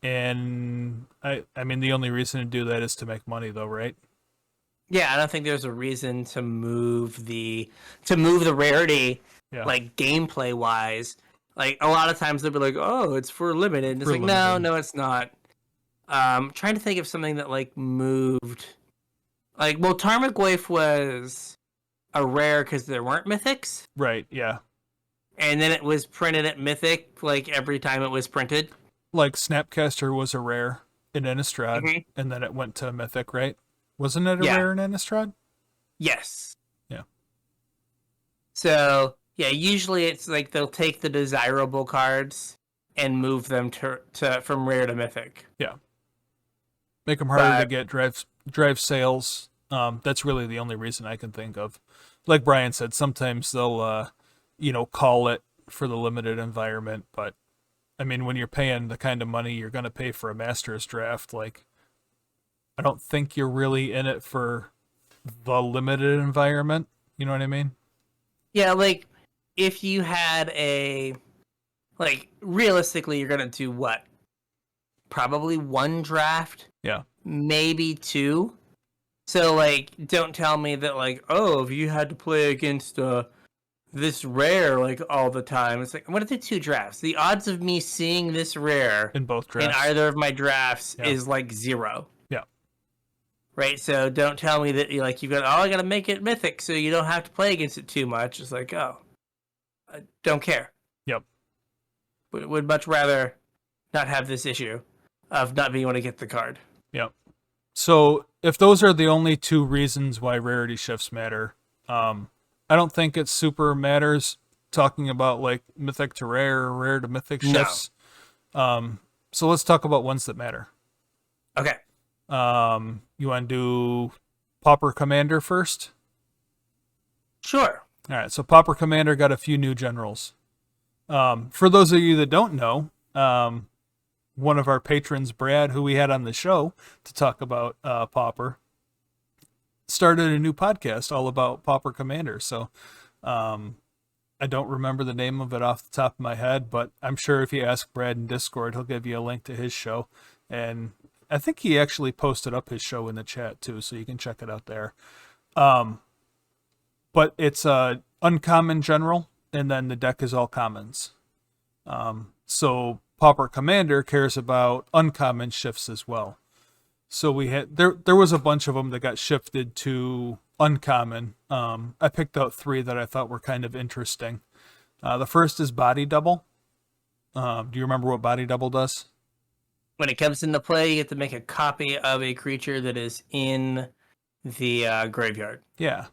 and I mean, the only reason to do that is to make money, though, right? Yeah, I don't think there's a reason to move the rarity Yeah. like gameplay wise. Like a lot of times they'll be like, "Oh, it's for limited." And it's For like, limited. no, it's not. Trying to think of something that like moved. Like, well, Tarmogoyf Waif was a rare because there weren't mythics, Right, yeah. and then it was printed at mythic like every time it was printed. Like Snapcaster was a rare in Innistrad, Mm-hmm. and then it went to Mythic, right? Wasn't it a Yeah. rare in Innistrad? Yes. Yeah. So yeah, usually it's like they'll take the desirable cards and move them to from rare to mythic. Yeah. Make them harder to get, drive sales. That's really the only reason I can think of. Like Brian said, sometimes they'll, call it for the limited environment, but I mean, when you're paying the kind of money you're going to pay for a Masters draft, like, I don't think you're really in it for the limited environment. You know what I mean? Yeah, like if you had realistically, you're gonna do what? Probably one draft, Yeah. maybe two. So like, don't tell me that like, oh, if you had to play against this rare like all the time, it's like I'm gonna do two drafts. The odds of me seeing this rare In both in drafts. either of my drafts Yeah. is like 0. Yeah. Right, so don't tell me that you've got, oh, I gotta make it mythic so you don't have to play against it too much. It's like, oh, I don't care. Yep. Would much rather not have this issue of not being able to get the card. Yep. So if those are the only two reasons why rarity shifts matter, I don't think it super matters talking about like mythic to rare or rare to mythic shifts. No. So let's talk about ones that matter. Okay. You want to do Pauper Commander first? Sure. All right. So Pauper Commander got a few new generals. For those of you that don't know, one of our patrons, Brad, who we had on the show to talk about Pauper, started a new podcast all about Pauper Commander. So I don't remember the name of it off the top of my head, but I'm sure if you ask Brad in Discord, he'll give you a link to his show. And I think he actually posted up his show in the chat too, so you can check it out there. But it's a uncommon general, and then the deck is all commons. So Pauper Commander cares about uncommon shifts as well. So we had there was a bunch of them that got shifted to uncommon. I picked out 3 that I thought were kind of interesting. The first is Body Double. Do you remember what Body Double does? When it comes into play, you get to make a copy of a creature that is in the graveyard. Yeah.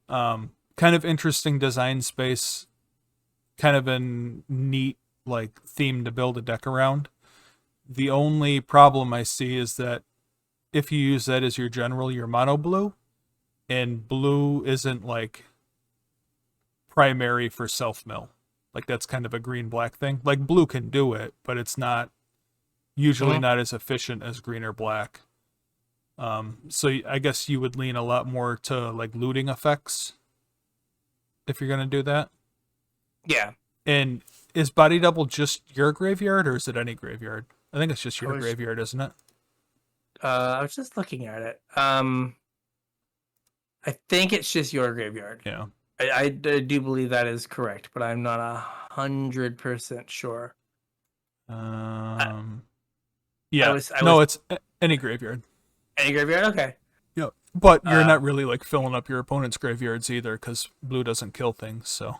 Kind of interesting design space. Kind of a neat like theme to build a deck around. The only problem I see is that if you use that as your general, you're mono blue, and blue isn't like primary for self mill. Like that's kind of a green black thing. Like blue can do it, but it's not usually not as efficient as green or black. So I guess you would lean a lot more to like looting effects if you're gonna do that. Yeah. And is Body Double just your graveyard, or is it any graveyard? I think it's just your graveyard, isn't it? I was just looking at it. I think it's just your graveyard. Yeah. I do believe that is correct, but I'm not 100% sure. Yeah. It's any graveyard. Any graveyard? Okay. Yeah. But you're not really like filling up your opponent's graveyards either, because blue doesn't kill things, so.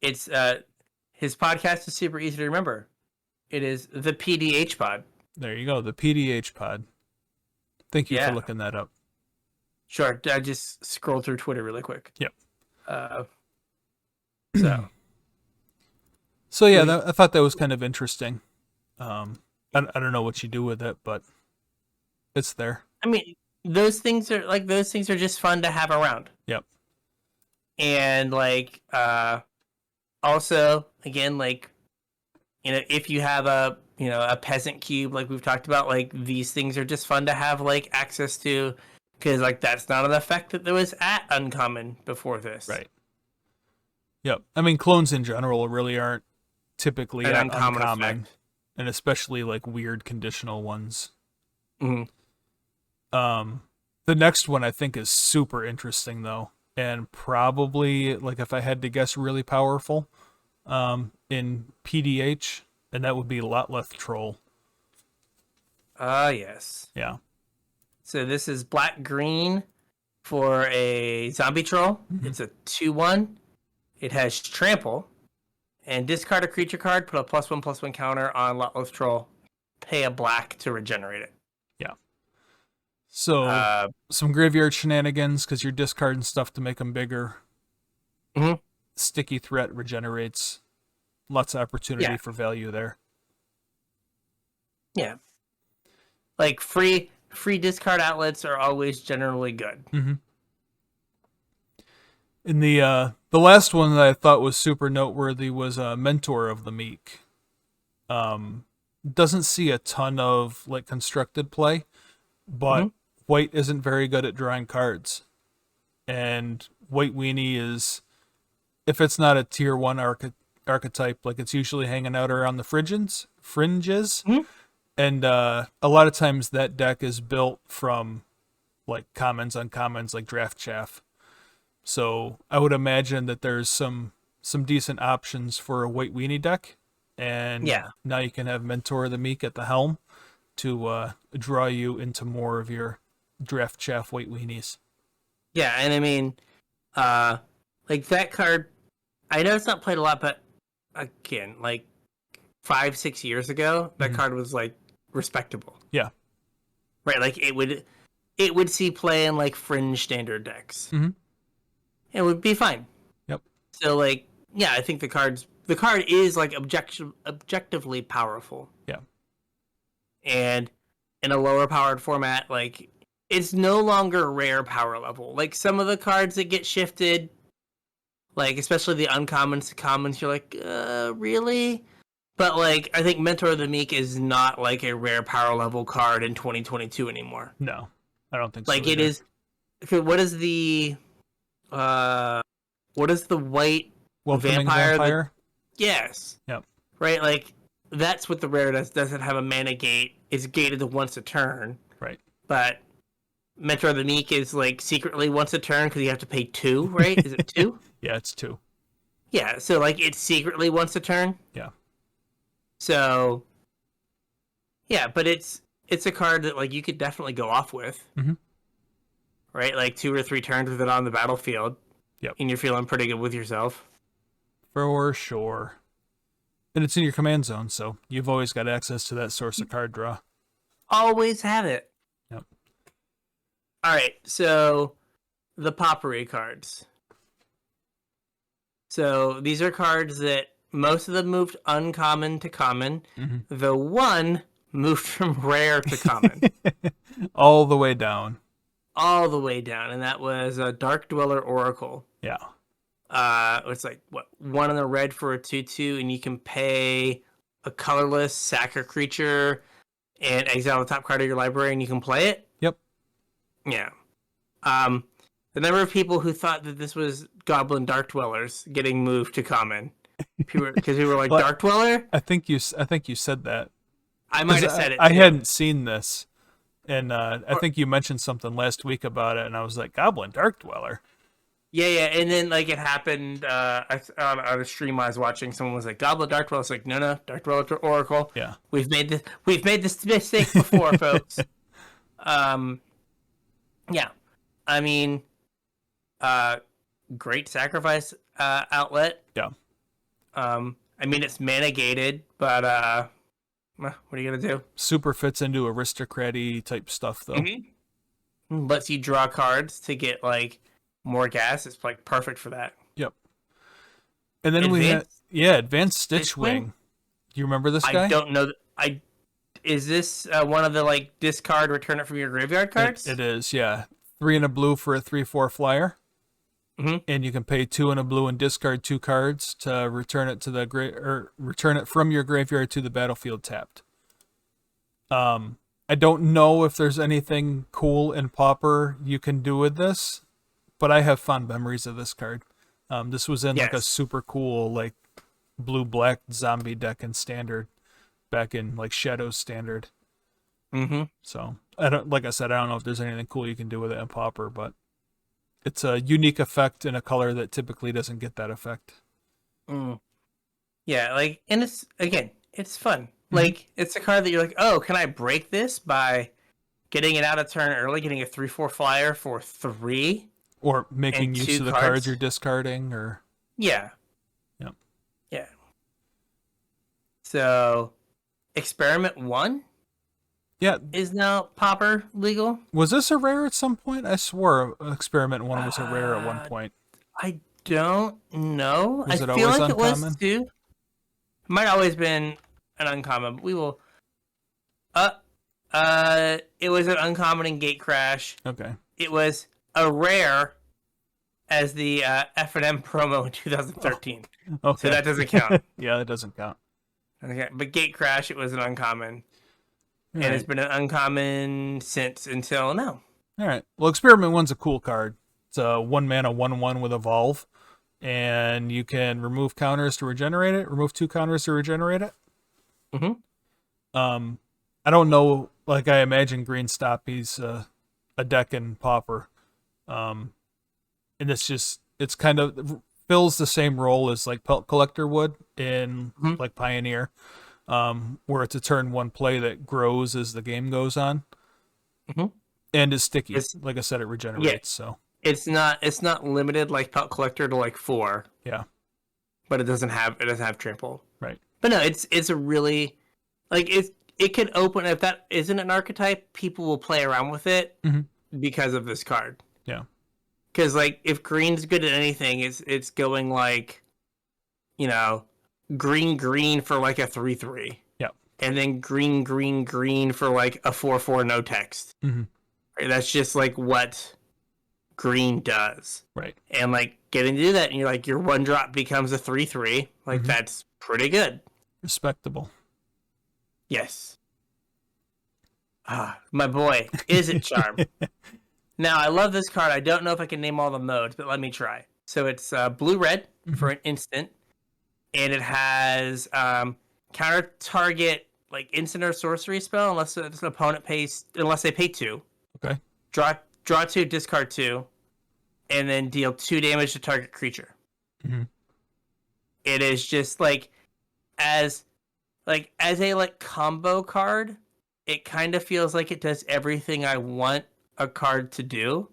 It's his podcast is super easy to remember. It is the PDH Pod. There you go, the PDH Pod. Thank you for looking that up. Sure, I just scrolled through Twitter really quick. Yep. So yeah, I thought that was kind of interesting. I don't know what you do with it, but it's there. I mean, those things are just fun to have around. Yep. And like also again, like, you know, if you have a peasant cube like we've talked about, like these things are just fun to have like access to, because like that's not an effect that there was at uncommon before this. Right. Yep. I mean, clones in general really aren't typically an uncommon effect. And especially like weird conditional ones. Mm-hmm. The next one I think is super interesting though. and probably, like, if I had to guess, really powerful in PDH, and that would be Lotleth Troll. Yes. Yeah. So this is black-green for a zombie troll. Mm-hmm. It's a 2/1. It has trample. And discard a creature card, put a +1/+1 counter on Lotleth Troll. Pay a black to regenerate it. Yeah. So some graveyard shenanigans because you're discarding stuff to make them bigger. Mm-hmm. Sticky threat regenerates. Lots of opportunity for value there. Yeah. Like free discard outlets are always generally good. Mm-hmm. And the last one that I thought was super noteworthy was Mentor of the Meek. Doesn't see a ton of like constructed play, but white isn't very good at drawing cards. And White Weenie is, if it's not a tier 1 archetype, like it's usually hanging out around the fringes. And a lot of times that deck is built from like commons, uncommons, like Draft Chaff. So I would imagine that there's some decent options for a White Weenie deck. And now you can have Mentor of the Meek at the helm to draw you into more of your Draft Chaff White Weenies. Yeah, and I mean, like that card, I know it's not played a lot, but again, like 5-6 years ago, that card was like respectable. Yeah. Right, like it would see play in like fringe standard decks. Mm-hmm. It would be fine. Yep. So like, yeah, I think the card is like objectively powerful. Yeah. And in a lower powered format, like it's no longer rare power level. Like some of the cards that get shifted, like especially the uncommons to commons, you're like, really? But like, I think Mentor of the Meek is not like a rare power level card in 2022 anymore. No, I don't think so. Like it is. Okay, what is the white Welcoming Vampire? Yes. Yep. Right, like that's what the rare does. Doesn't have a mana gate. It's gated to once a turn. Right. But Mentor of the Meek is like secretly once a turn because you have to pay 2, right? Is it 2? Yeah, it's 2. Yeah, so like it's secretly once a turn. Yeah. So yeah, but it's a card that like you could definitely go off with. Mm-hmm. Right? Like 2 or 3 turns with it on the battlefield. Yep. And you're feeling pretty good with yourself. For sure. And it's in your command zone, so you've always got access to that source of card draw. Always have it. Yep. All right, so the Potpourri cards. So these are cards that most of them moved uncommon to common. Mm-hmm. The one moved from rare to common. All the way down. All the way down, and that was a Dark Dweller Oracle. Yeah. It's like, what, 1 in the red for a 2/2, and you can pay a colorless, sack a creature, and exile the top card of your library, and you can play it? Yep. Yeah. The number of people who thought that this was Goblin Dark Dwellers getting moved to common. Because we were like, Dark Dweller? I think you said that. I might have said it, too. I hadn't seen this, and I think you mentioned something last week about it, and I was like, Goblin Dark Dweller? Yeah, and then like it happened on a stream I was watching. Someone was like, "Goblin Dark Dweller." I was like, "No, Dark Dweller Oracle." Yeah, we've made this mistake before, folks. Yeah, I mean, great sacrifice outlet. Yeah. I mean it's mana gated, but what are you gonna do? Super fits into aristocrat-y type stuff though. Mm-hmm. Lets you draw cards to get like more gas. It's like perfect for that. Yep. And then we had Advanced Stitchwing. Do you remember this guy? I don't know. Is this one of the like discard return it from your graveyard cards? It is, yeah. 3 and a blue for a 3/4 flyer. Mm-hmm. And you can pay 2 and a blue and discard 2 cards to return it to return it from your graveyard to the battlefield tapped. I don't know if there's anything cool in Pauper you can do with this, but I have fond memories of this card. This was in like a super cool like blue-black zombie deck in Standard back in like Shadows Standard. Mm-hmm. So I don't know if there's anything cool you can do with it in Pauper, but It's a unique effect in a color that typically doesn't get that effect. Yeah, like, and it's fun. Mm-hmm. Like, it's a card that you're like, oh, can I break this by getting it out of turn early, getting a 3/4 flyer for 3 Or and making use 2 of the cards cards? you're discarding, or Yeah, yeah. yeah. So, Experiment 1 Yeah. is now Pauper legal. Was this a rare at some point? I swore Experiment 1 was a rare at one Uh, point. I don't know. I Was it feel always like it was uncommon? too. Might always been an uncommon. But we will. It was an uncommon in Gate Crash. Okay. It was a rare as the F&M promo in 2013. Okay. So that doesn't count. Yeah, that doesn't count. Okay, but Gate Crash, it was an uncommon. All And right. it's been an uncommon since until now. All right. Well, Experiment 1's a cool card. It's a 1-mana 1/1 with Evolve. And you can remove counters to regenerate it, remove 2 counters to regenerate it. Mm-hmm. I don't know, like I imagine Green Stoppy's a deck in Pauper. And it's kind of fills the same role as like Pelt Collector would in like Pioneer, where it's a turn 1 play that grows as the game goes on. And is sticky. Like I said, it regenerates, so it's not limited like Pelt Collector to like 4. Yeah. But it doesn't have trample. Right. But no, it's a really, like, it could open, if that isn't an archetype, people will play around with it because of this card. Yeah. Because, like, if green's good at anything, it's going like, you know, green for like a 3/3. Yeah. And then green for like a 4/4 no text. Right? That's just like what green does. Right. And like getting to do that, and you're like, your 1-drop becomes a 3/3. Like, that's pretty good. Respectable. Yes. Ah, my boy, is it Charm? Now, I love this card. I don't know if I can name all the modes, but let me try. So it's blue-red for an instant, and it has counter target like instant or sorcery spell unless an opponent unless they pay 2. Okay. Draw 2, discard 2, and then deal 2 damage to target creature. It is just like as a like combo card, it kind of feels like it does everything I want a card to do.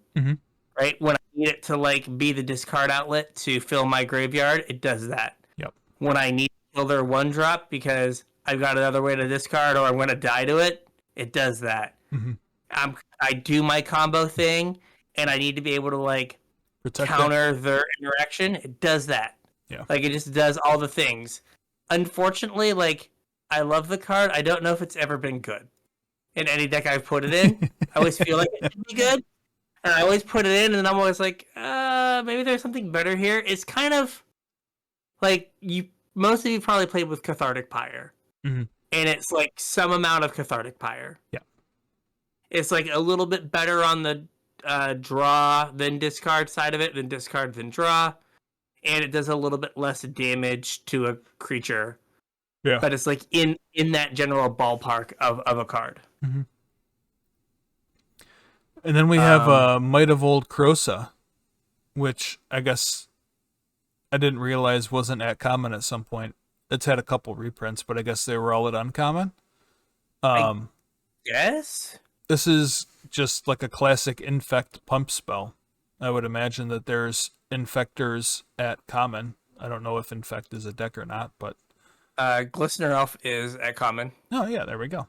Right? When I need it to like be the discard outlet to fill my graveyard, it does that. Yep. When I need to kill their 1-drop because I've got another way to discard or I'm going to die to it, it does that. I do my combo thing, and I need to be able to like counter their interaction. It does that. Yeah. Like, it just does all the things. Unfortunately, like, I love the card. I don't know if it's ever been good in any deck I've put it in. I always feel like it should be good, and I always put it in, and I'm always like, maybe there's something better here. It's kind of like most of you probably played with Cathartic Pyre, and it's like some amount of Cathartic Pyre. Yeah. It's like a little bit better on the draw than discard side of it, than discard than draw, and it does a little bit less damage to a creature. Yeah. But it's like in that general ballpark of a card. And then we have Might of Old Krosa, which I guess I didn't realize wasn't at common at some point. It's had a couple reprints, but I guess they were all at uncommon. Yes? This is just like a classic infect pump spell. I would imagine that there's infectors at common. I don't know if infect is a deck or not, but Glistener Elf is at common. oh yeah, there we go.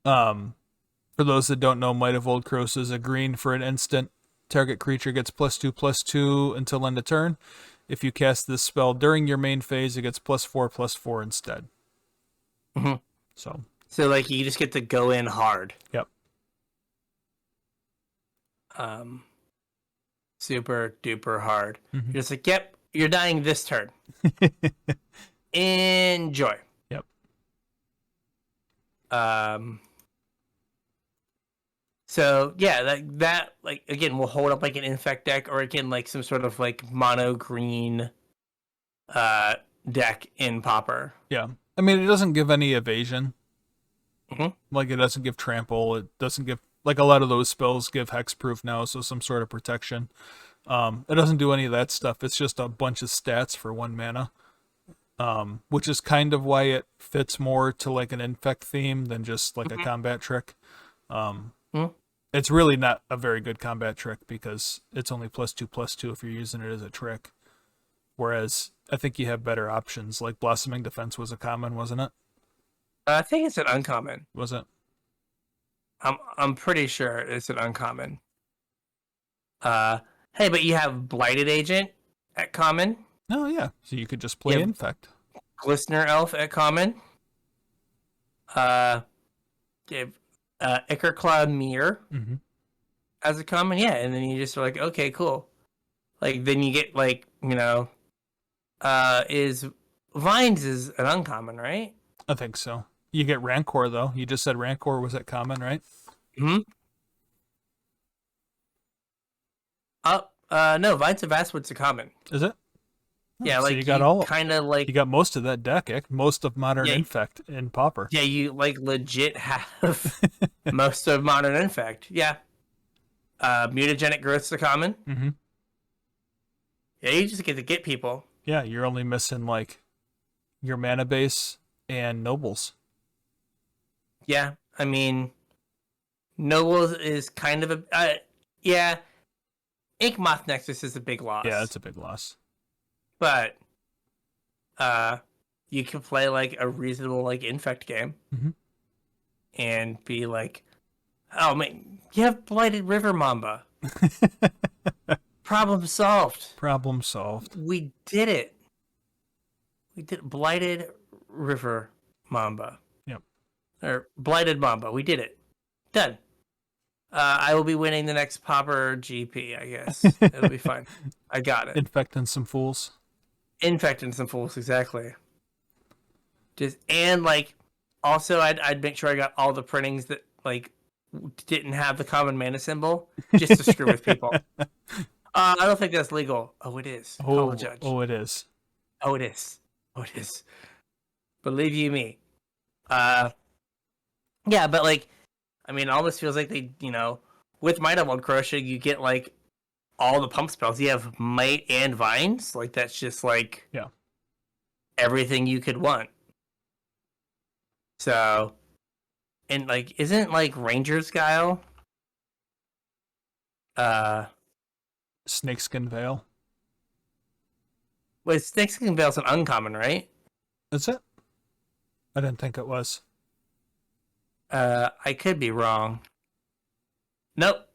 For those that don't know, Might of Old Krosa is a green for an instant. Target creature gets +2/+2 until end of turn. If you cast this spell during your main phase, it gets +4/+4 instead. So like you just get to go in hard. Yep. Super duper hard. You're just like, yep, you're dying this turn. Enjoy. Yep. So yeah, that like again will hold up like an infect deck, or again like some sort of like mono green deck in Pauper. Yeah. I mean, it doesn't give any evasion. Like, it doesn't give trample. It doesn't give like a lot of those spells give hexproof now, so some sort of protection. It doesn't do any of that stuff. It's just a bunch of stats for 1 mana. Which is kind of why it fits more to like an infect theme than just like a combat trick. It's really not a very good combat trick because it's only +2/+2 if you're using it as a trick. Whereas I think you have better options, like Blossoming Defense was a common, wasn't it? I think it's an uncommon. Was it? I'm pretty sure it's an uncommon. Hey, but you have Blighted Agent at common. Oh yeah, so you could just play Infect. Glistener Elf at common. You have Ichor Cloud Mirror as a common, yeah, and then you just are like, okay, cool. Like then you get like, is Vines is an uncommon, right? I think so. You get Rancor though. You just said Rancor was at common, right? No, Vines of Vastwood's a common. Is it? Yeah, so like you got all kind of like you got most of that deck, most of Modern Infect in Pauper. Yeah, you like legit have most of Modern Infect. Yeah. Mutagenic Growth's a common. Yeah, you just get to get people. Yeah, you're only missing like your mana base and nobles. Yeah, I mean, nobles is kind of a yeah. Ink Moth Nexus is a big loss. Yeah, it's a big loss. But you can play like a reasonable like Infect game and be like, oh man, you have Blighted River Mamba. Problem solved. Problem solved. We did it. We did Blighted River Mamba. Yep. Or Blighted Mamba. We did it. Done. I will be winning the next Pauper GP, I guess. It'll be fine. I got it. Infecting some fools. Infecting some fools, exactly. And like, also I'd make sure I got all the printings that like didn't have the common mana symbol, just to screw with people. I don't think that's legal. Oh, it is. Call the judge. Oh, it is. Oh, it is. Oh, it is. Believe you me. Yeah, but like, I mean, it almost feels like they, with Might of Old Crochet, you get like all the pump spells. You have Might and Vines. Like, that's just like everything you could want. So, and like, isn't like Ranger's Guile? Snakeskin Veil. Wait, Snakeskin Veil's an uncommon, right? Is it? I didn't think it was. I could be wrong. Nope.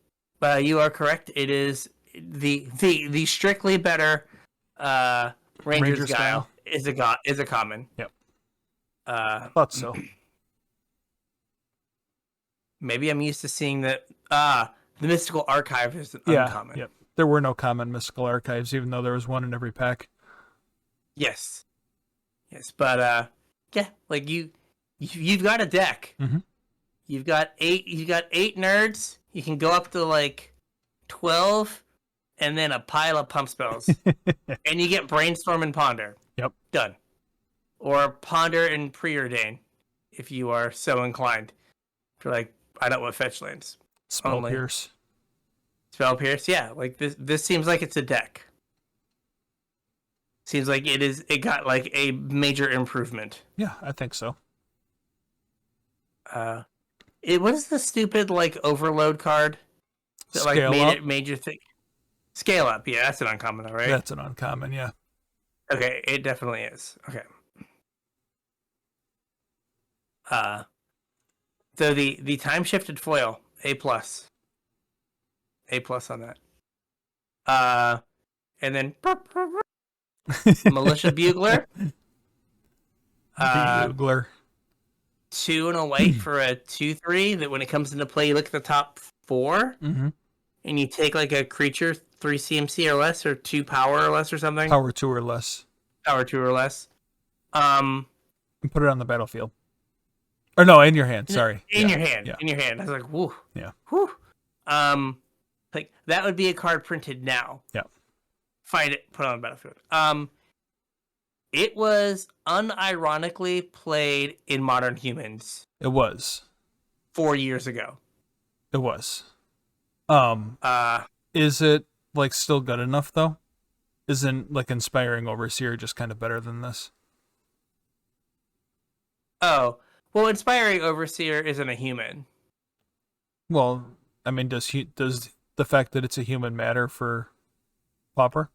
You are correct. It is the strictly better Ranger's Guile is a common. Yep. Thought so. Maybe I'm used to seeing that. The Mystical Archive is an uncommon. Yep. There were no common Mystical Archives, even though there was one in every pack. Yes, but yeah, like you've got a deck. You've got eight nerds. You can go up to like 12, and then a pile of pump spells, and you get Brainstorm and Ponder. Yep, done. Or Ponder and Preordain, if you are so inclined. If you're like, I don't want fetch lands. Spell Pierce. Spell Pierce, yeah. Like this seems like it's a deck. Seems like it got like a major improvement. Yeah, I think so. What is the stupid like overload card that like made it major thing? Scale Up, yeah, that's an uncommon though, right? That's an uncommon, yeah. Okay, it definitely is. Okay. So the time shifted foil, A+. A+ on that. And then Militia Bugler. Bugler. 2 and a white for a 2/3 that when it comes into play, you look at the top 4 and you take like a creature 3 CMC or less, or 2 power or less, or something. Power 2 or less. Power 2 or less. And put it on the battlefield. Or no, in your hand. Sorry. In your hand. Yeah. In your hand. I was like, whoo. Yeah. Whoo. Like that would be a card printed now. Yeah. Find it, put it on the battlefield. It was unironically played in Modern Humans. It was 4 years ago. It was. Uh Is it like still good enough though? Isn't like Inspiring Overseer just kind of better than this? oh. Well, Inspiring Overseer isn't a human. Well, I mean, does the fact that it's a human matter for Pauper?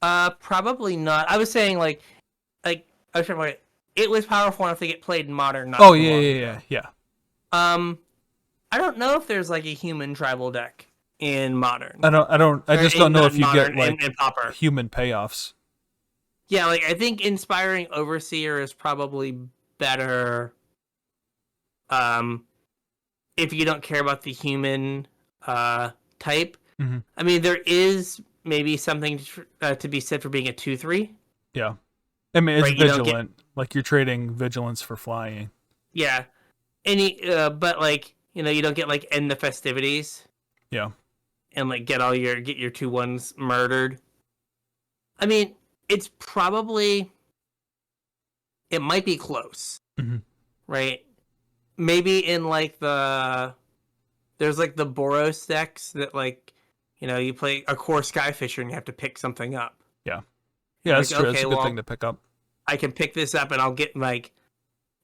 Probably not. I was saying like I was trying to like, it was powerful enough to get played in modern not Oh too yeah, long yeah, ago. yeah, yeah. I don't know if there's like a human tribal deck in modern. I Or just don't in know not if you get modern like in Pauper. human payoffs. Yeah, like I think Inspiring Overseer is probably better um if you don't care about the human type. Mm-hmm. I mean, there is maybe something to be said for being a 2/3, Yeah, I mean it's right? You don't get vigilant. Like you're trading vigilance for flying. yeah. Any but like, you don't get like end the festivities Yeah. and like get your 2/1s murdered. I mean, it's probably it might be close, Mm-hmm. right? Maybe in like there's like the Boros decks that like, you play a core Skyfisher and you have to pick something up. Yeah. And Yeah, you're that's like, true. That's okay, a good thing well, to pick up. I can pick this up and I'll get like,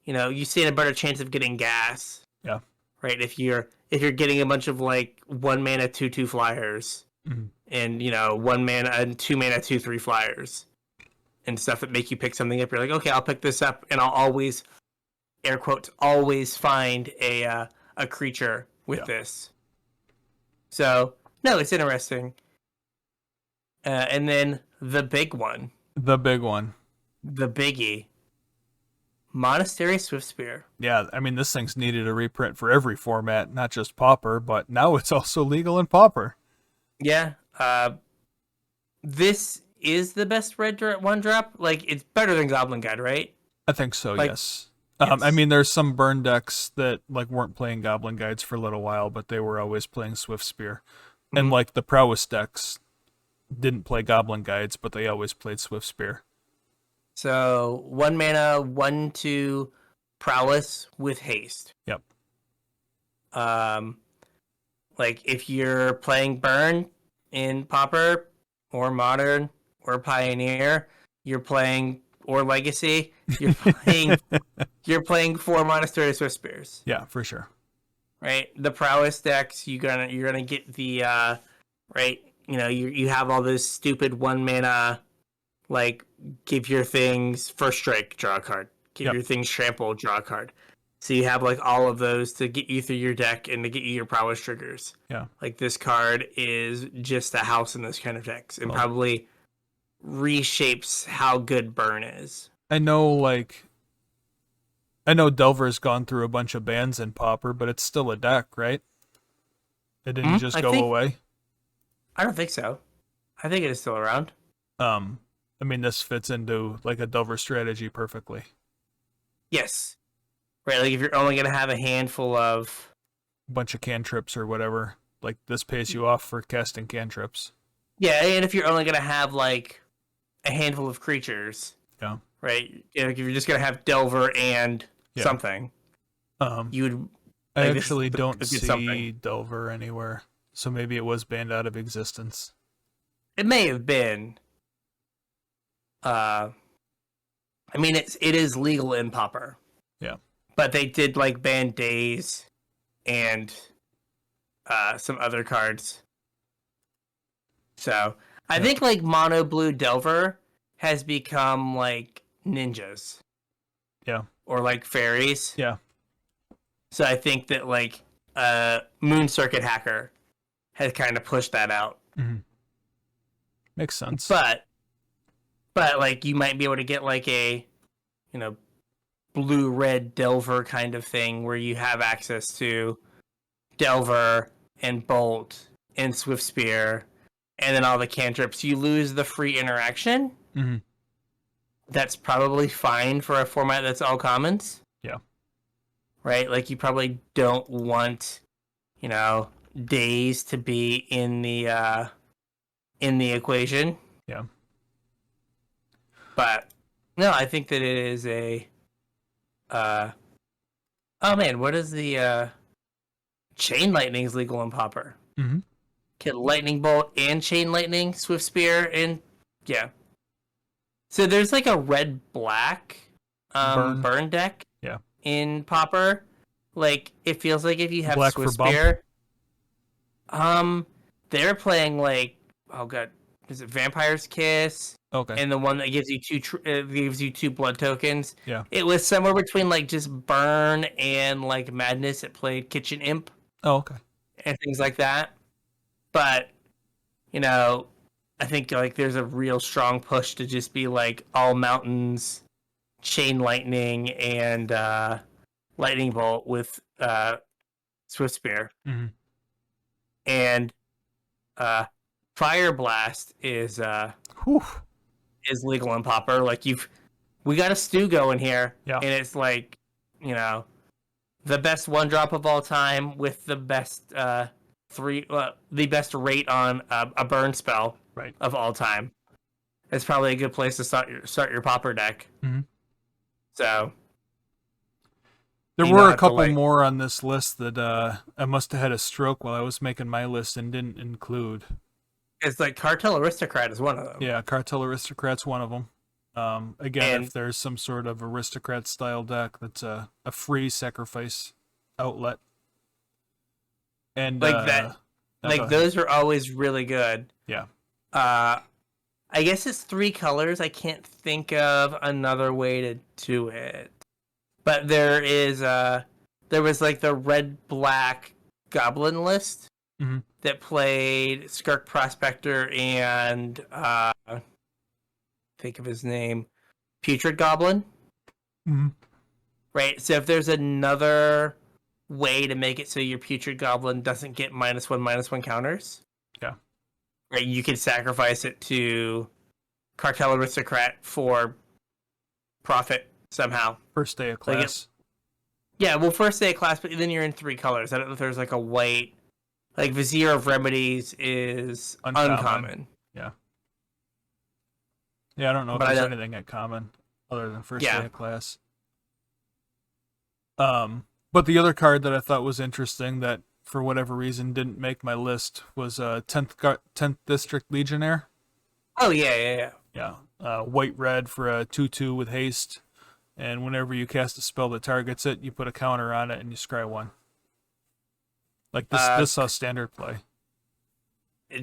you stand a better chance of getting gas, Yeah. right? If you're getting a bunch of like 1 mana 2/2 flyers Mm-hmm. and 1 mana and 2 mana 2/3 flyers and stuff that make you pick something up. You're like, okay, I'll pick this up and I'll always air quotes always find a creature with Yeah. this. So no, it's interesting. And then the big one, The big one. the biggie, Monastery Swiftspear. Yeah, I mean this thing's needed a reprint for every format, not just Pauper, but now it's also legal in Pauper. Yeah, this is the best red one drop. Like it's better than Goblin Guide, right? I think so, Like, yes. I yes. mean, there's some burn decks that like weren't playing Goblin Guides for a little while, but they were always playing Swift Spear, and Mhm. like the Prowess decks didn't play Goblin Guides, but they always played Swift Spear. So 1 mana 1/2 prowess with haste. Yep. Um, like if you're playing burn in Pauper or Modern or Pioneer, you're playing or Legacy, you're playing 4 Monastery Swift Spears, Yeah, for sure. right? The prowess decks, you're gonna get the right. You have all this stupid 1 mana like give your things first strike, draw a card. Give Yep. your things trample, draw a card. So you have like all of those to get you through your deck and to get you your prowess triggers. Yeah. Like this card is just a house in this kind of decks and Well, probably reshapes how good burn is. I know Delver's gone through a bunch of bans in Pauper, but it's still a deck, right? It didn't just go away. I don't think so. I think it is still around. I mean, this fits into like a Delver strategy perfectly. Yes. Right, like if you're only gonna have a handful of Bunch of cantrips or whatever, like this pays you off for casting cantrips. yeah, and if you're only gonna have like a handful of creatures, Yeah. right? If you're just gonna have Delver and Yeah. something, you would. I Like, actually don't see something. Delver anywhere, so maybe it was banned out of existence. It may have been. I mean, it is legal in Pauper. Yeah. But they did like ban Days and some other cards. So I think like Mono Blue Delver has become like ninjas. Yeah. Or like fairies. Yeah. So I think that like Moon Circuit Hacker has kind of pushed that out. Mm-hmm. Makes sense. But like you might be able to get like a blue red Delver kind of thing where you have access to Delver and Bolt and Swift Spear and then all the cantrips. You lose the free interaction. Mm-hmm. That's probably fine for a format that's all commons. Yeah. Right? Like you probably don't want, Days to be in the equation. Yeah. But no, I think that it is a oh man, what is the Chain Lightning is legal in Pauper. Mm-hmm. Get Lightning Bolt and Chain Lightning, Swift Spear, and yeah. So there's like a red-black burn deck Yeah. in Pauper. Like, it feels like if you have Black Swift for bump. Spear, they're playing like, oh god, is it Vampire's Kiss? Okay. And the one that gives you two blood tokens. Yeah. It was somewhere between like just burn and like Madness. It played Kitchen Imp Oh, okay. and things like that. But you know, I think like there's a real strong push to just be like all mountains, Chain Lightning, and Lightning Bolt with Swift Spear. Mm-hmm. And Fire Blast is legal in Pauper. Like we got a stew going here, Yeah. and it's like, you know, the best 1-drop of all time with the best the best rate on a burn spell Right. of all time. It's probably a good place to start your Pauper deck. Mm-hmm. So there were a couple more on this list that I must have had a stroke while I was making my list and didn't include. It's like Cartel Aristocrat is one of them. Yeah, Cartel Aristocrat's one of them. Again, if there's some sort of aristocrat style deck that's a free sacrifice outlet. And like that, like those are always really good. Yeah. I guess it's 3 colors. I can't think of another way to do it. But there was like the red-black goblin list that played Skirk Prospector and think of his name, Putrid Goblin. Mm-hmm. Right. So if there's another way to make it so your Putrid Goblin doesn't get -1/-1 counters. Yeah. Right, you could sacrifice it to Cartel Aristocrat for profit somehow. First day of class. First day of class, but then you're in 3 colors. I don't know if there's like a white, like Vizier of Remedies is uncommon. Yeah. Yeah, I don't know if there's anything at common other than first day of class. But the other card that I thought was interesting that for whatever reason didn't make my list was 10th District Legionnaire. Oh, yeah. Yeah. White-red for a 2/2 with haste. And whenever you cast a spell that targets it, you put a counter on it and you scry 1. Like this saw standard play. You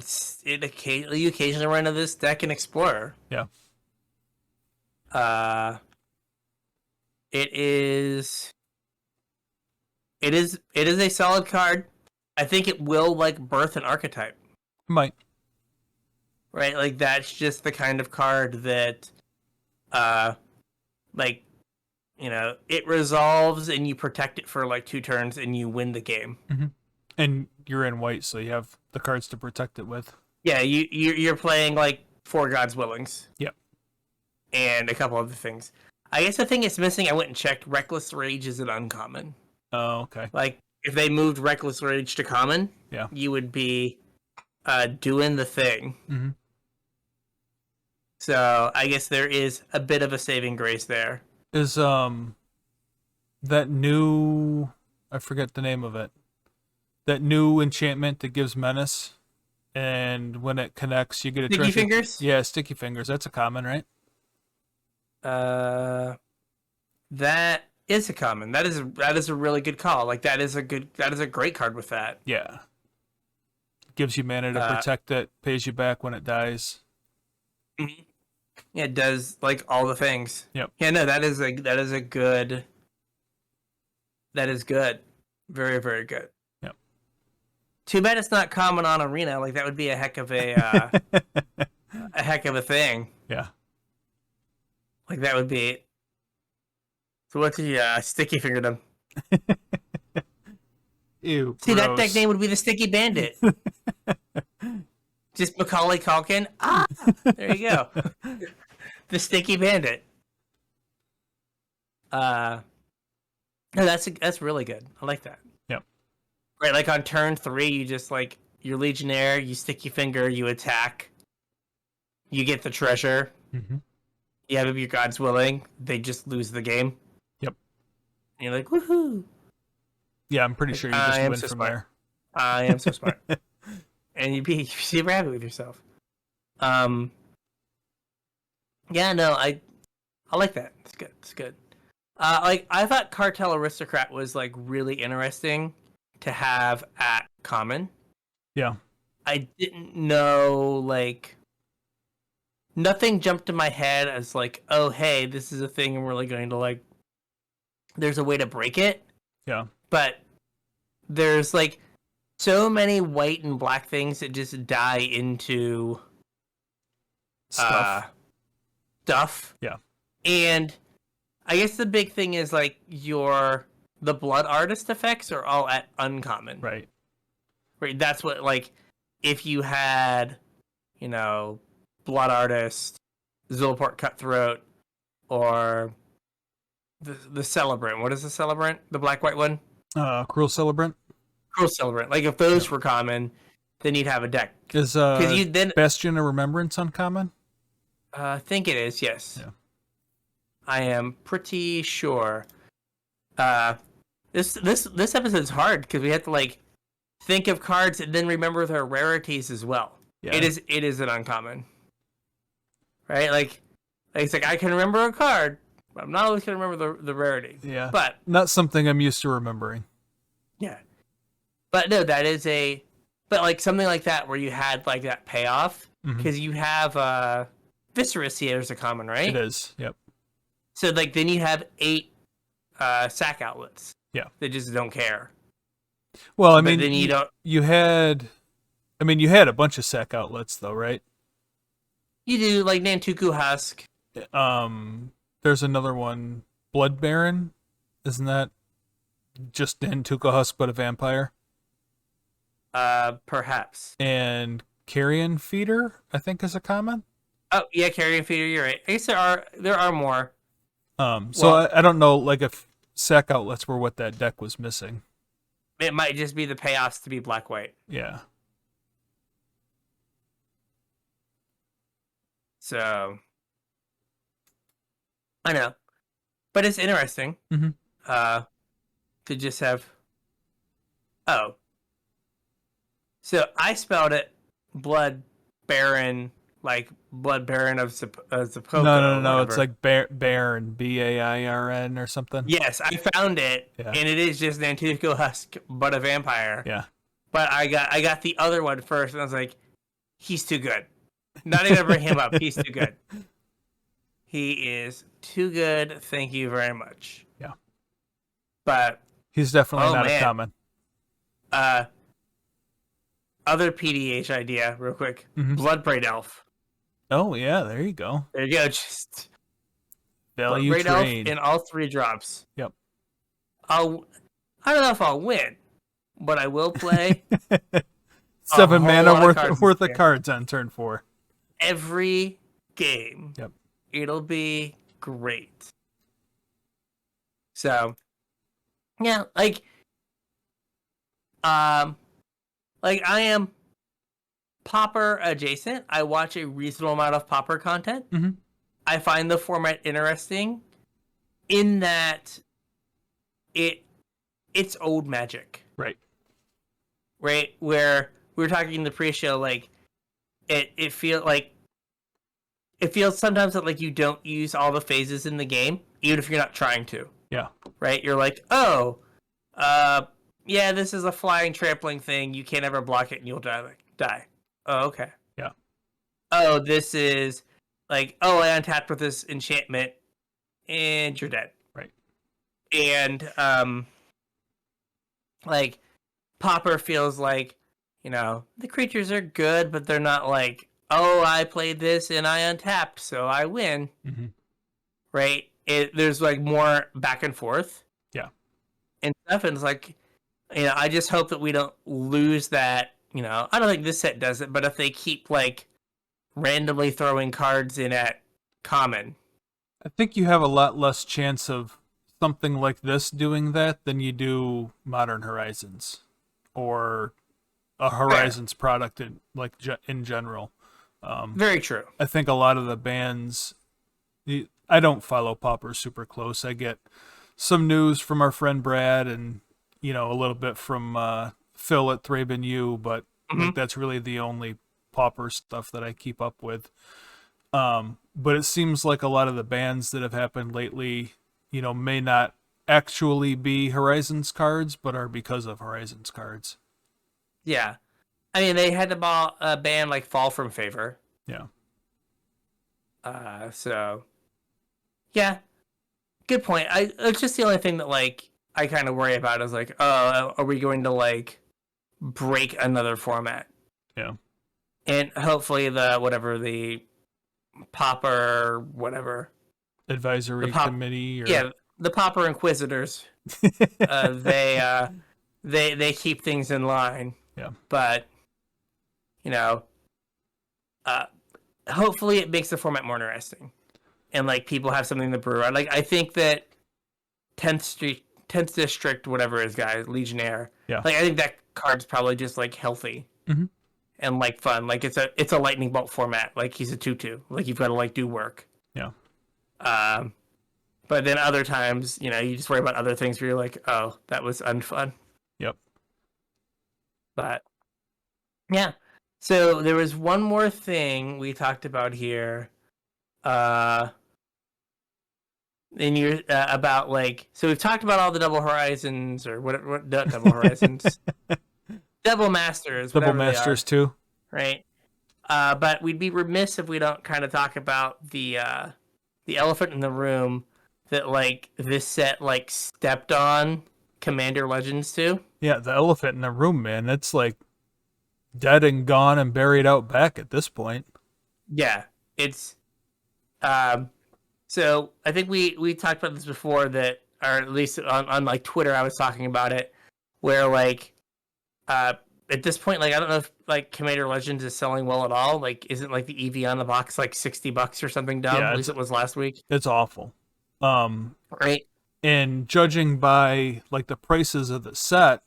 occasionally run into this deck in Explorer. Yeah. It is a solid card. I think it will like birth an archetype. It might. Right? Like that's just the kind of card that like, you know, it resolves and you protect it for like 2 turns and you win the game. Mm-hmm. And you're in white, so you have the cards to protect it with. Yeah, you're playing like 4 God's Willings. Yep. And a couple other things. I guess the thing it's missing, I went and checked, Reckless Rage is an uncommon. Oh, okay. Like, if they moved Reckless Rage to common, you would be doing the thing. Mm-hmm. So, I guess there is a bit of a saving grace there. Is that new... I forget the name of it. That new enchantment that gives menace, and when it connects, you get a Sticky Fingers? Yeah, Sticky Fingers. That's a common, right? That is a common. That is a really good call. Like that is a great card with that. Yeah. Gives you mana to protect it, pays you back when it dies. Mm-hmm. Yeah, it does like all the things. Yep. Yeah, no, that is good. That is good. Very, very good. Yep. Too bad it's not common on Arena. Like that would be a heck of a a heck of a thing. Yeah. Like that would be. So what's the Sticky Fingered him? Ew. See, gross. that deck name would be the Sticky Bandit. Just Macaulay Culkin. Ah, there you go. The Sticky Bandit. No, that's really good. I like that. Yep. Right, like on turn 3, you just like your Legionnaire, you Sticky Finger, you attack, you get the treasure. Mm-hmm. You have your God's Willing. They just lose the game. Yep. And you're like, woohoo! Yeah, I'm pretty sure you I just am win so from smart. there. I am so smart. And you'd be super happy with yourself. Yeah, no, I like that. It's good. It's good. Like I thought Cartel Aristocrat was like really interesting to have at common. Yeah. I didn't know like nothing jumped to my head as like, oh hey, this is a thing I'm really going to like there's a way to break it. Yeah. But there's like so many white and black things that just die into Stuff. stuff. Yeah. And I guess the big thing is like the blood artist effects are all at uncommon. Right. Right. That's what like if you had, you know, blood artist, Zilport cutthroat, or the celebrant. What is the celebrant? The black white one? Cruel Celebrant. Cruel celebrant. Like if those were common, then you'd have a deck. Is you then Bastion of Remembrance uncommon? I think it is, yes. Yeah. I am pretty sure. This episode's hard because we have to like think of cards and then remember their rarities as well. Yeah. It is an uncommon, right? Like it's like I can remember a card, but I'm not always gonna remember the rarity. Yeah. But not something I'm used to remembering. yeah, but no, that is but like something like that where you had like that payoff because you have Viscerous here is a common, right? It is. Yep. So like then you have 8 sack outlets. Yeah. They just don't care. Well, I But mean, then you had a bunch of sack outlets though, right? You do like Nantuku Husk. There's another one, Blood Baron. Isn't that just Nantuko Husk but a vampire? Perhaps. And Carrion Feeder, I think, is a common. Oh yeah, Carrion Feeder. You're right. I guess there are more. So I don't know, like if sack outlets were what that deck was missing. It might just be the payoffs to be black white. Yeah. So I know, but it's interesting. To just have. Oh. So I spelled it Blood Baron, like Blood Baron of Zapoko. No. It's like Bairn, Bairn or something. Yes, I found it, Yeah. and it is just Nantuko Husk, but a vampire. Yeah. But I got the other one first, and I was like, he's too good. Not even bring him up. He's too good. He is too good. Thank you very much. Yeah. But he's definitely not a common. Other PDH idea, real quick. Bloodbraid Elf. Oh yeah, there you go. There you go. Just value Bloodbraid Elf trade in all 3 drops. Yep. I don't know if I'll win, but I will play 7 mana worth of cards on turn 4. Every game. Yep. It'll be great. So, yeah, like I am Pauper adjacent. I watch a reasonable amount of Pauper content. I find the format interesting in that it's old Magic. Right. Right? Where we were talking in the pre-show, like it feels sometimes that like you don't use all the phases in the game, even if you're not trying to. Yeah. Right? You're like, oh, yeah, this is a flying trampling thing. You can't ever block it and you'll die. Oh, okay. Yeah. Oh, this is like, oh, I untapped with this enchantment and you're dead. Right. And like Pauper feels like, you know, the creatures are good, but they're not like, oh, I played this and I untapped, so I win. Right? There's like more back and forth. Yeah. And stuff, and it's like, you know, I just hope that we don't lose that, you know, I don't think this set does it, but if they keep like randomly throwing cards in at common. I think you have a lot less chance of something like this doing that than you do Modern Horizons or a Horizons product in general. Very true. I think a lot of the bands, I don't follow Pauper super close. I get some news from our friend Brad, and a little bit from Phil at Thraben U, but like that's really the only Pauper stuff that I keep up with. But it seems like a lot of the bans that have happened lately, may not actually be Horizons cards, but are because of Horizons cards. Yeah. I mean, they had to ban like Fall from Favor. Yeah. So yeah, good point. It's just the only thing that like I kind of worry about is like, oh, are we going to like break another format? Yeah. And hopefully the Popper whatever Advisory committee or yeah, the Popper Inquisitors, they keep things in line. Yeah. But uh, hopefully it makes the format more interesting, and like people have something to brew. Like I think that 10th District, whatever it is, guys, Legionnaire. Yeah. Like I think that card's probably just like healthy and like fun. Like it's a lightning bolt format. Like he's a 2/2. Like you've got to like do work. Yeah. But then other times, you just worry about other things where you're like, oh, that was unfun. Yep. But yeah. So there was one more thing we talked about here. And you're about like, so we've talked about all the Double Horizons or what Double Horizons, Double Masters, Double Masters too, right? But we'd be remiss if we don't kind of talk about the elephant in the room that like this set like stepped on Commander Legends too. Yeah, the elephant in the room, man. It's like dead and gone and buried out back at this point. Yeah, it's so I think we talked about this before, that, or at least on like Twitter I was talking about it, where like at this point, like I don't know if like Commander Legends is selling well at all. Like isn't like the EV on the box like $60 or something dumb? Yeah, at least it was last week. It's awful. Right. And judging by like the prices of the set,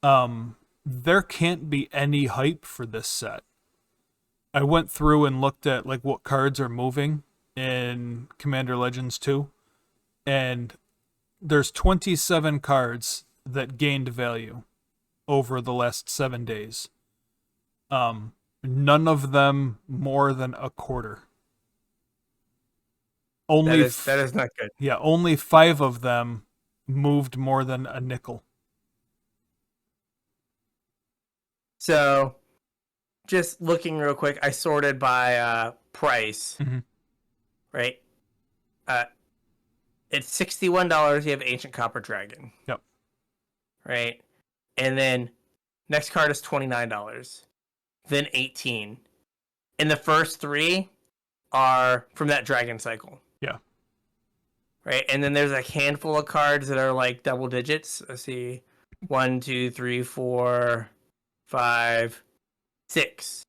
there can't be any hype for this set. I went through and looked at like what cards are moving in Commander Legends 2, and there's 27 cards that gained value over the last 7 days. None of them more than a quarter. Only that is not good. Yeah, only 5 of them moved more than a nickel. So just looking real quick, I sorted by price. Right? It's $61. You have Ancient Copper Dragon. Yep. Right? And then next card is $29. Then $18. And the first 3 are from that Dragon cycle. Yeah. Right? And then there's a handful of cards that are like double digits. Let's see. 1, 2, 3, 4, 5, 6.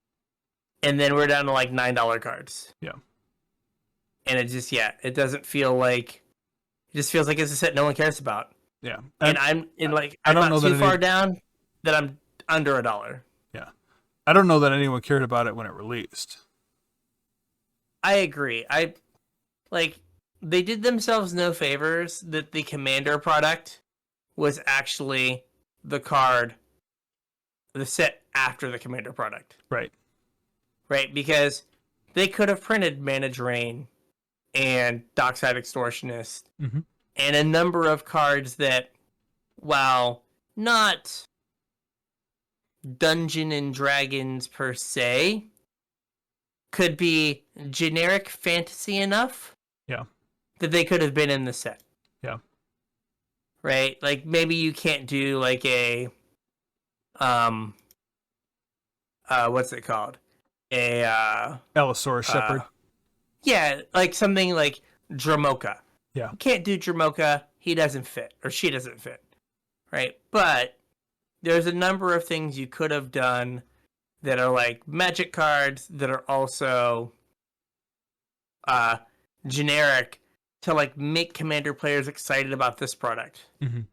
And then we're down to like $9 cards. Yeah. And it just, it doesn't feel like, it just feels like it's a set no one cares about. Yeah. And I'm not too far down that I'm under $1. Yeah. I don't know that anyone cared about it when it released. I agree. They did themselves no favors that the Commander product was actually the set after the Commander product. Right. Right? Because they could have printed Mana Drain and Dockside Extortionist and a number of cards that, while not Dungeon and Dragons per se, could be generic fantasy enough that they could have been in the set. Yeah. Right? Like maybe you can't do like a what's it called? A Allosaurus Shepherd. Yeah, like something like Dramoka. Yeah. You can't do Dramoka. He doesn't fit, or she doesn't fit. Right? But there's a number of things you could have done that are like magic cards that are also generic to like make Commander players excited about this product. Because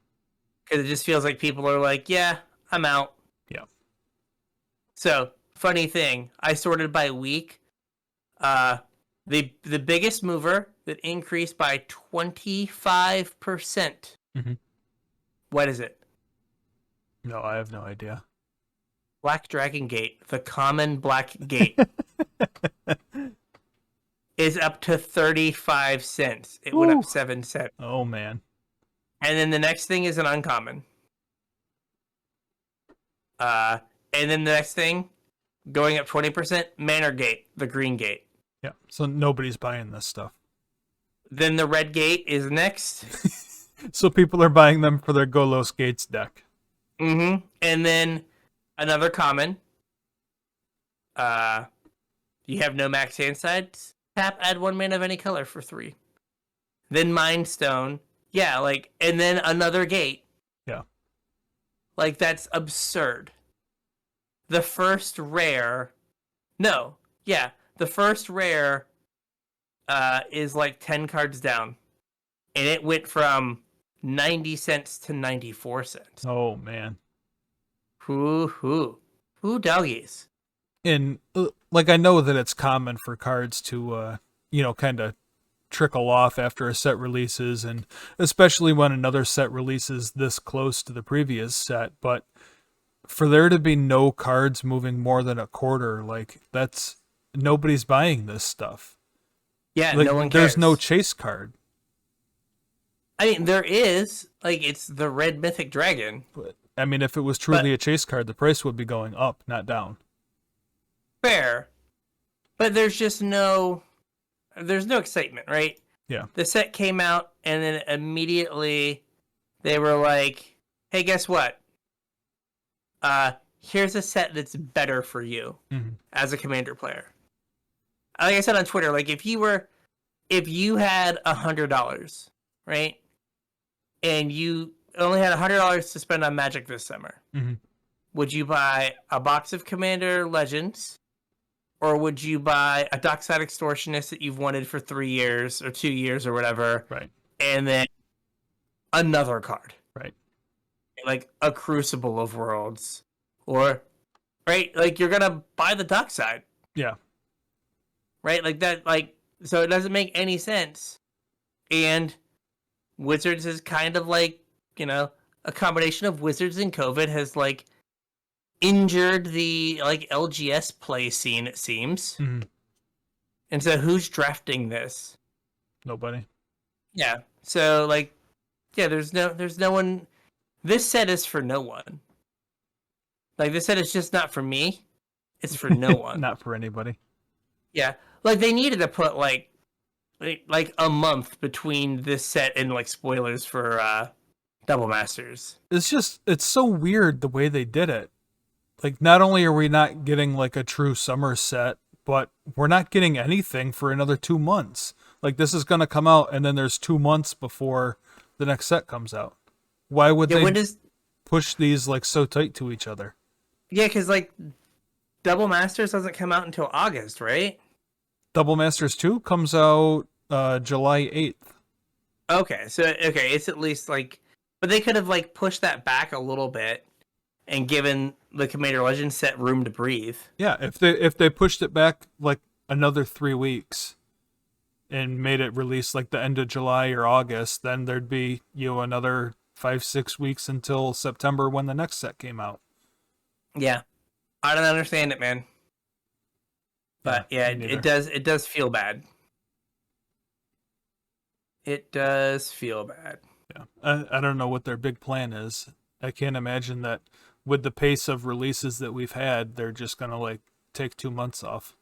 it just feels like people are like, yeah, I'm out. Yeah. So, funny thing, I sorted by week. The biggest mover that increased by 25%. What is it? No, I have no idea. Black Dragon Gate, the common black gate, is up to 35 cents. It went up Ooh. 7 cents. Oh man. And then the next thing is an uncommon. And then the next thing, going up 20%, Manor Gate, the green gate. Yeah. So nobody's buying this stuff. Then the red gate is next. So people are buying them for their Golos Gates deck. Mm-hmm. And then another common. You have no max hand sides. Tap, add 1 mana of any color for 3. Then Mind Stone. Yeah, like, and then another gate. Yeah. Like, that's absurd. The first rare. No. Yeah. The first rare is like 10 cards down. And it went from 90 cents to 94 cents. Oh man. Who doggies? And like I know that it's common for cards to kind of trickle off after a set releases, and especially when another set releases this close to the previous set, but for there to be no cards moving more than a quarter, like that's nobody's buying this stuff. Yeah, like, no one cares. There's no chase card. I mean, there is. Like, it's the red mythic dragon. But I mean, if it was truly a chase card, the price would be going up, not down. Fair. But there's just no excitement, right? Yeah. The set came out, and then immediately they were like, hey, guess what? Here's a set that's better for you as a commander player. Like I said on Twitter, like if you had $100, right? And you only had $100 to spend on Magic this summer, would you buy a box of Commander Legends? Or would you buy a Dockside Extortionist that you've wanted for 3 years or 2 years or whatever? Right. And then another card. Right. Like a Crucible of Worlds. Or, right? Like you're going to buy the Dockside. Yeah. Right? Like that, like, so it doesn't make any sense. And Wizards is kind of like, a combination of Wizards and COVID has like injured the like LGS play scene, it seems. And so who's drafting this? Nobody. Yeah. So like, yeah, there's no one. This set is for no one. Like this set is just not for me. It's for no one. Not for anybody. Yeah. Like they needed to put like a month between this set and like spoilers for Double Masters. It's so weird the way they did it. Like, not only are we not getting, like, a true summer set, but we're not getting anything for another 2 months. Like, this is going to come out, and then there's 2 months before the next set comes out. Why would they push these, like, so tight to each other? Yeah, because, like, Double Masters doesn't come out until August, right? Double Masters 2 comes out July 8th. Okay, it's at least, like... But they could have, like, pushed that back a little bit and given the Commander Legends set room to breathe. Yeah, if they pushed it back like another 3 weeks and made it release like the end of July or August, then there'd be another 5-6 weeks until September when the next set came out. Yeah, I don't understand it, man. But yeah, it does feel bad. It does feel bad. Yeah, I don't know what their big plan is. I can't imagine that. With the pace of releases that we've had, they're just going to, like, take 2 months off.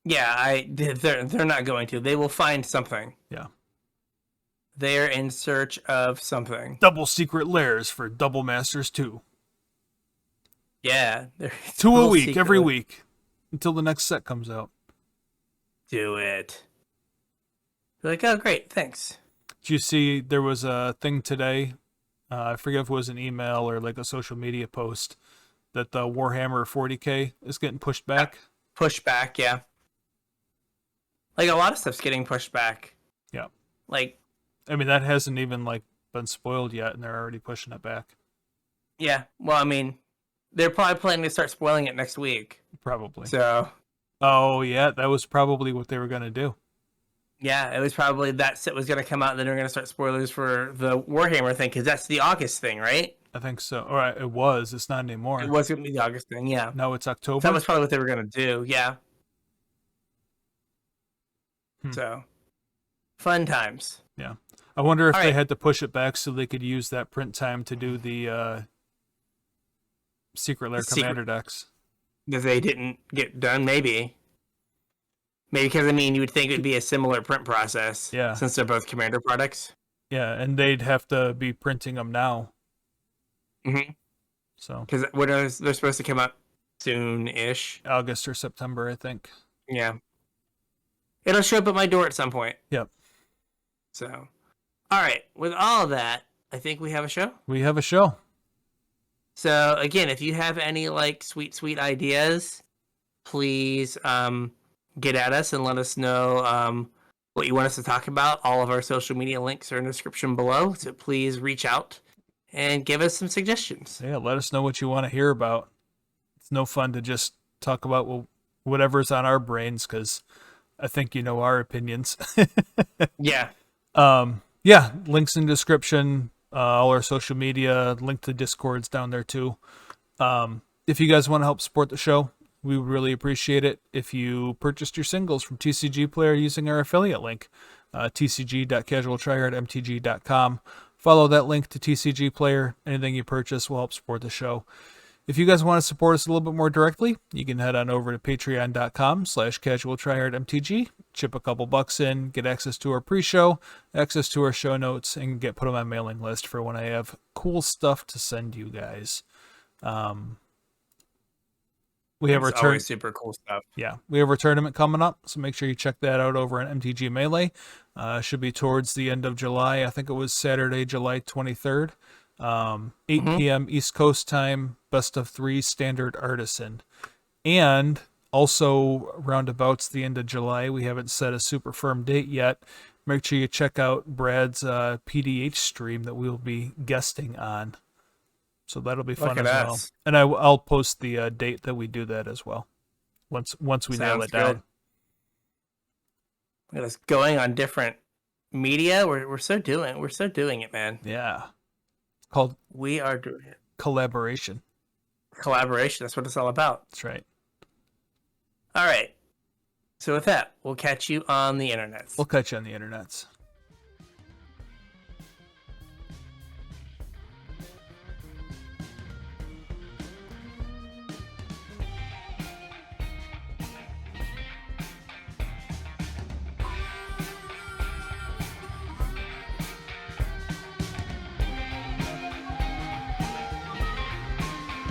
Yeah, they're not going to. They will find something. Yeah. They're in search of something. Double secret lairs for Double Masters 2. Yeah. 2 a week, every week, until the next set comes out. Do it. You're like, oh, great, thanks. Did you see there was a thing today? I forget if it was an email or like a social media post that the Warhammer 40K is getting pushed back. Pushed back, yeah. Like a lot of stuff's getting pushed back. Yeah. Like, I mean, that hasn't even like been spoiled yet, and they're already pushing it back. Yeah. Well, I mean, they're probably planning to start spoiling it next week. Probably. So. Oh yeah, that was probably what they were gonna do. Yeah, it was probably that set was going to come out, and then they're going to start spoilers for the Warhammer thing, because that's the August thing, right? I think so. All right, it was. It's not It anymore. was going to be the August thing, yeah. Now it's So October. that was probably what they were going to do, yeah. Hmm. So, fun times. Yeah. I wonder if All they right. had to push it back so they could use that print time to do the Secret Lair Commander decks. Because they didn't get done, maybe. Maybe because, I mean, you would think it would be a similar print process. Yeah. Since they're both Commander products. Yeah, and they'd have to be printing them now. Mm-hmm. So. Because they're supposed to come out soon-ish. August or September, I think. Yeah. It'll show up at my door at some point. Yep. So, all right. With all of that, I think we have a show. We have a show. So, again, if you have any, like, sweet ideas, please get at us and let us know what you want us to talk about. All of our social media links are in the description below, so please reach out and give us some suggestions. Yeah, let us know what you want to hear about. It's no fun to just talk about whatever's on our brains, because I think you know our opinions. Yeah. Yeah, links in the description, all our social media, link to Discord's down there too. If you guys want to help support the show, we would really appreciate it if you purchased your singles from TCG Player using our affiliate link, tcg.casualtryhardmtg.com. Follow that link to TCG Player. Anything you purchase will help support the show. If you guys want to support us a little bit more directly, you can head on over to patreon.com/CasualTryHardMTG, chip a couple bucks in, get access to our pre-show, access to our show notes, and get put on my mailing list for when I have cool stuff to send you guys. We have always super cool stuff. Yeah, we have our tournament coming up, so make sure you check that out over on MTG Melee. Should be towards the end of July. I think it was Saturday, July 23rd. 8 p.m. East Coast time, best of 3 standard artisan. And also roundabouts the end of July, we haven't set a super firm date yet. Make sure you check out Brad's PDH stream that we'll be guesting on. So that'll be fun as well. And I'll post the date that we do that as well. Once we nail it down. Look at us going on different media. We're so doing it, man. Yeah. Called We Are Doing It. Collaboration. That's what it's all about. That's right. All right. So with that, we'll catch you on the internets. We'll catch you on the internets.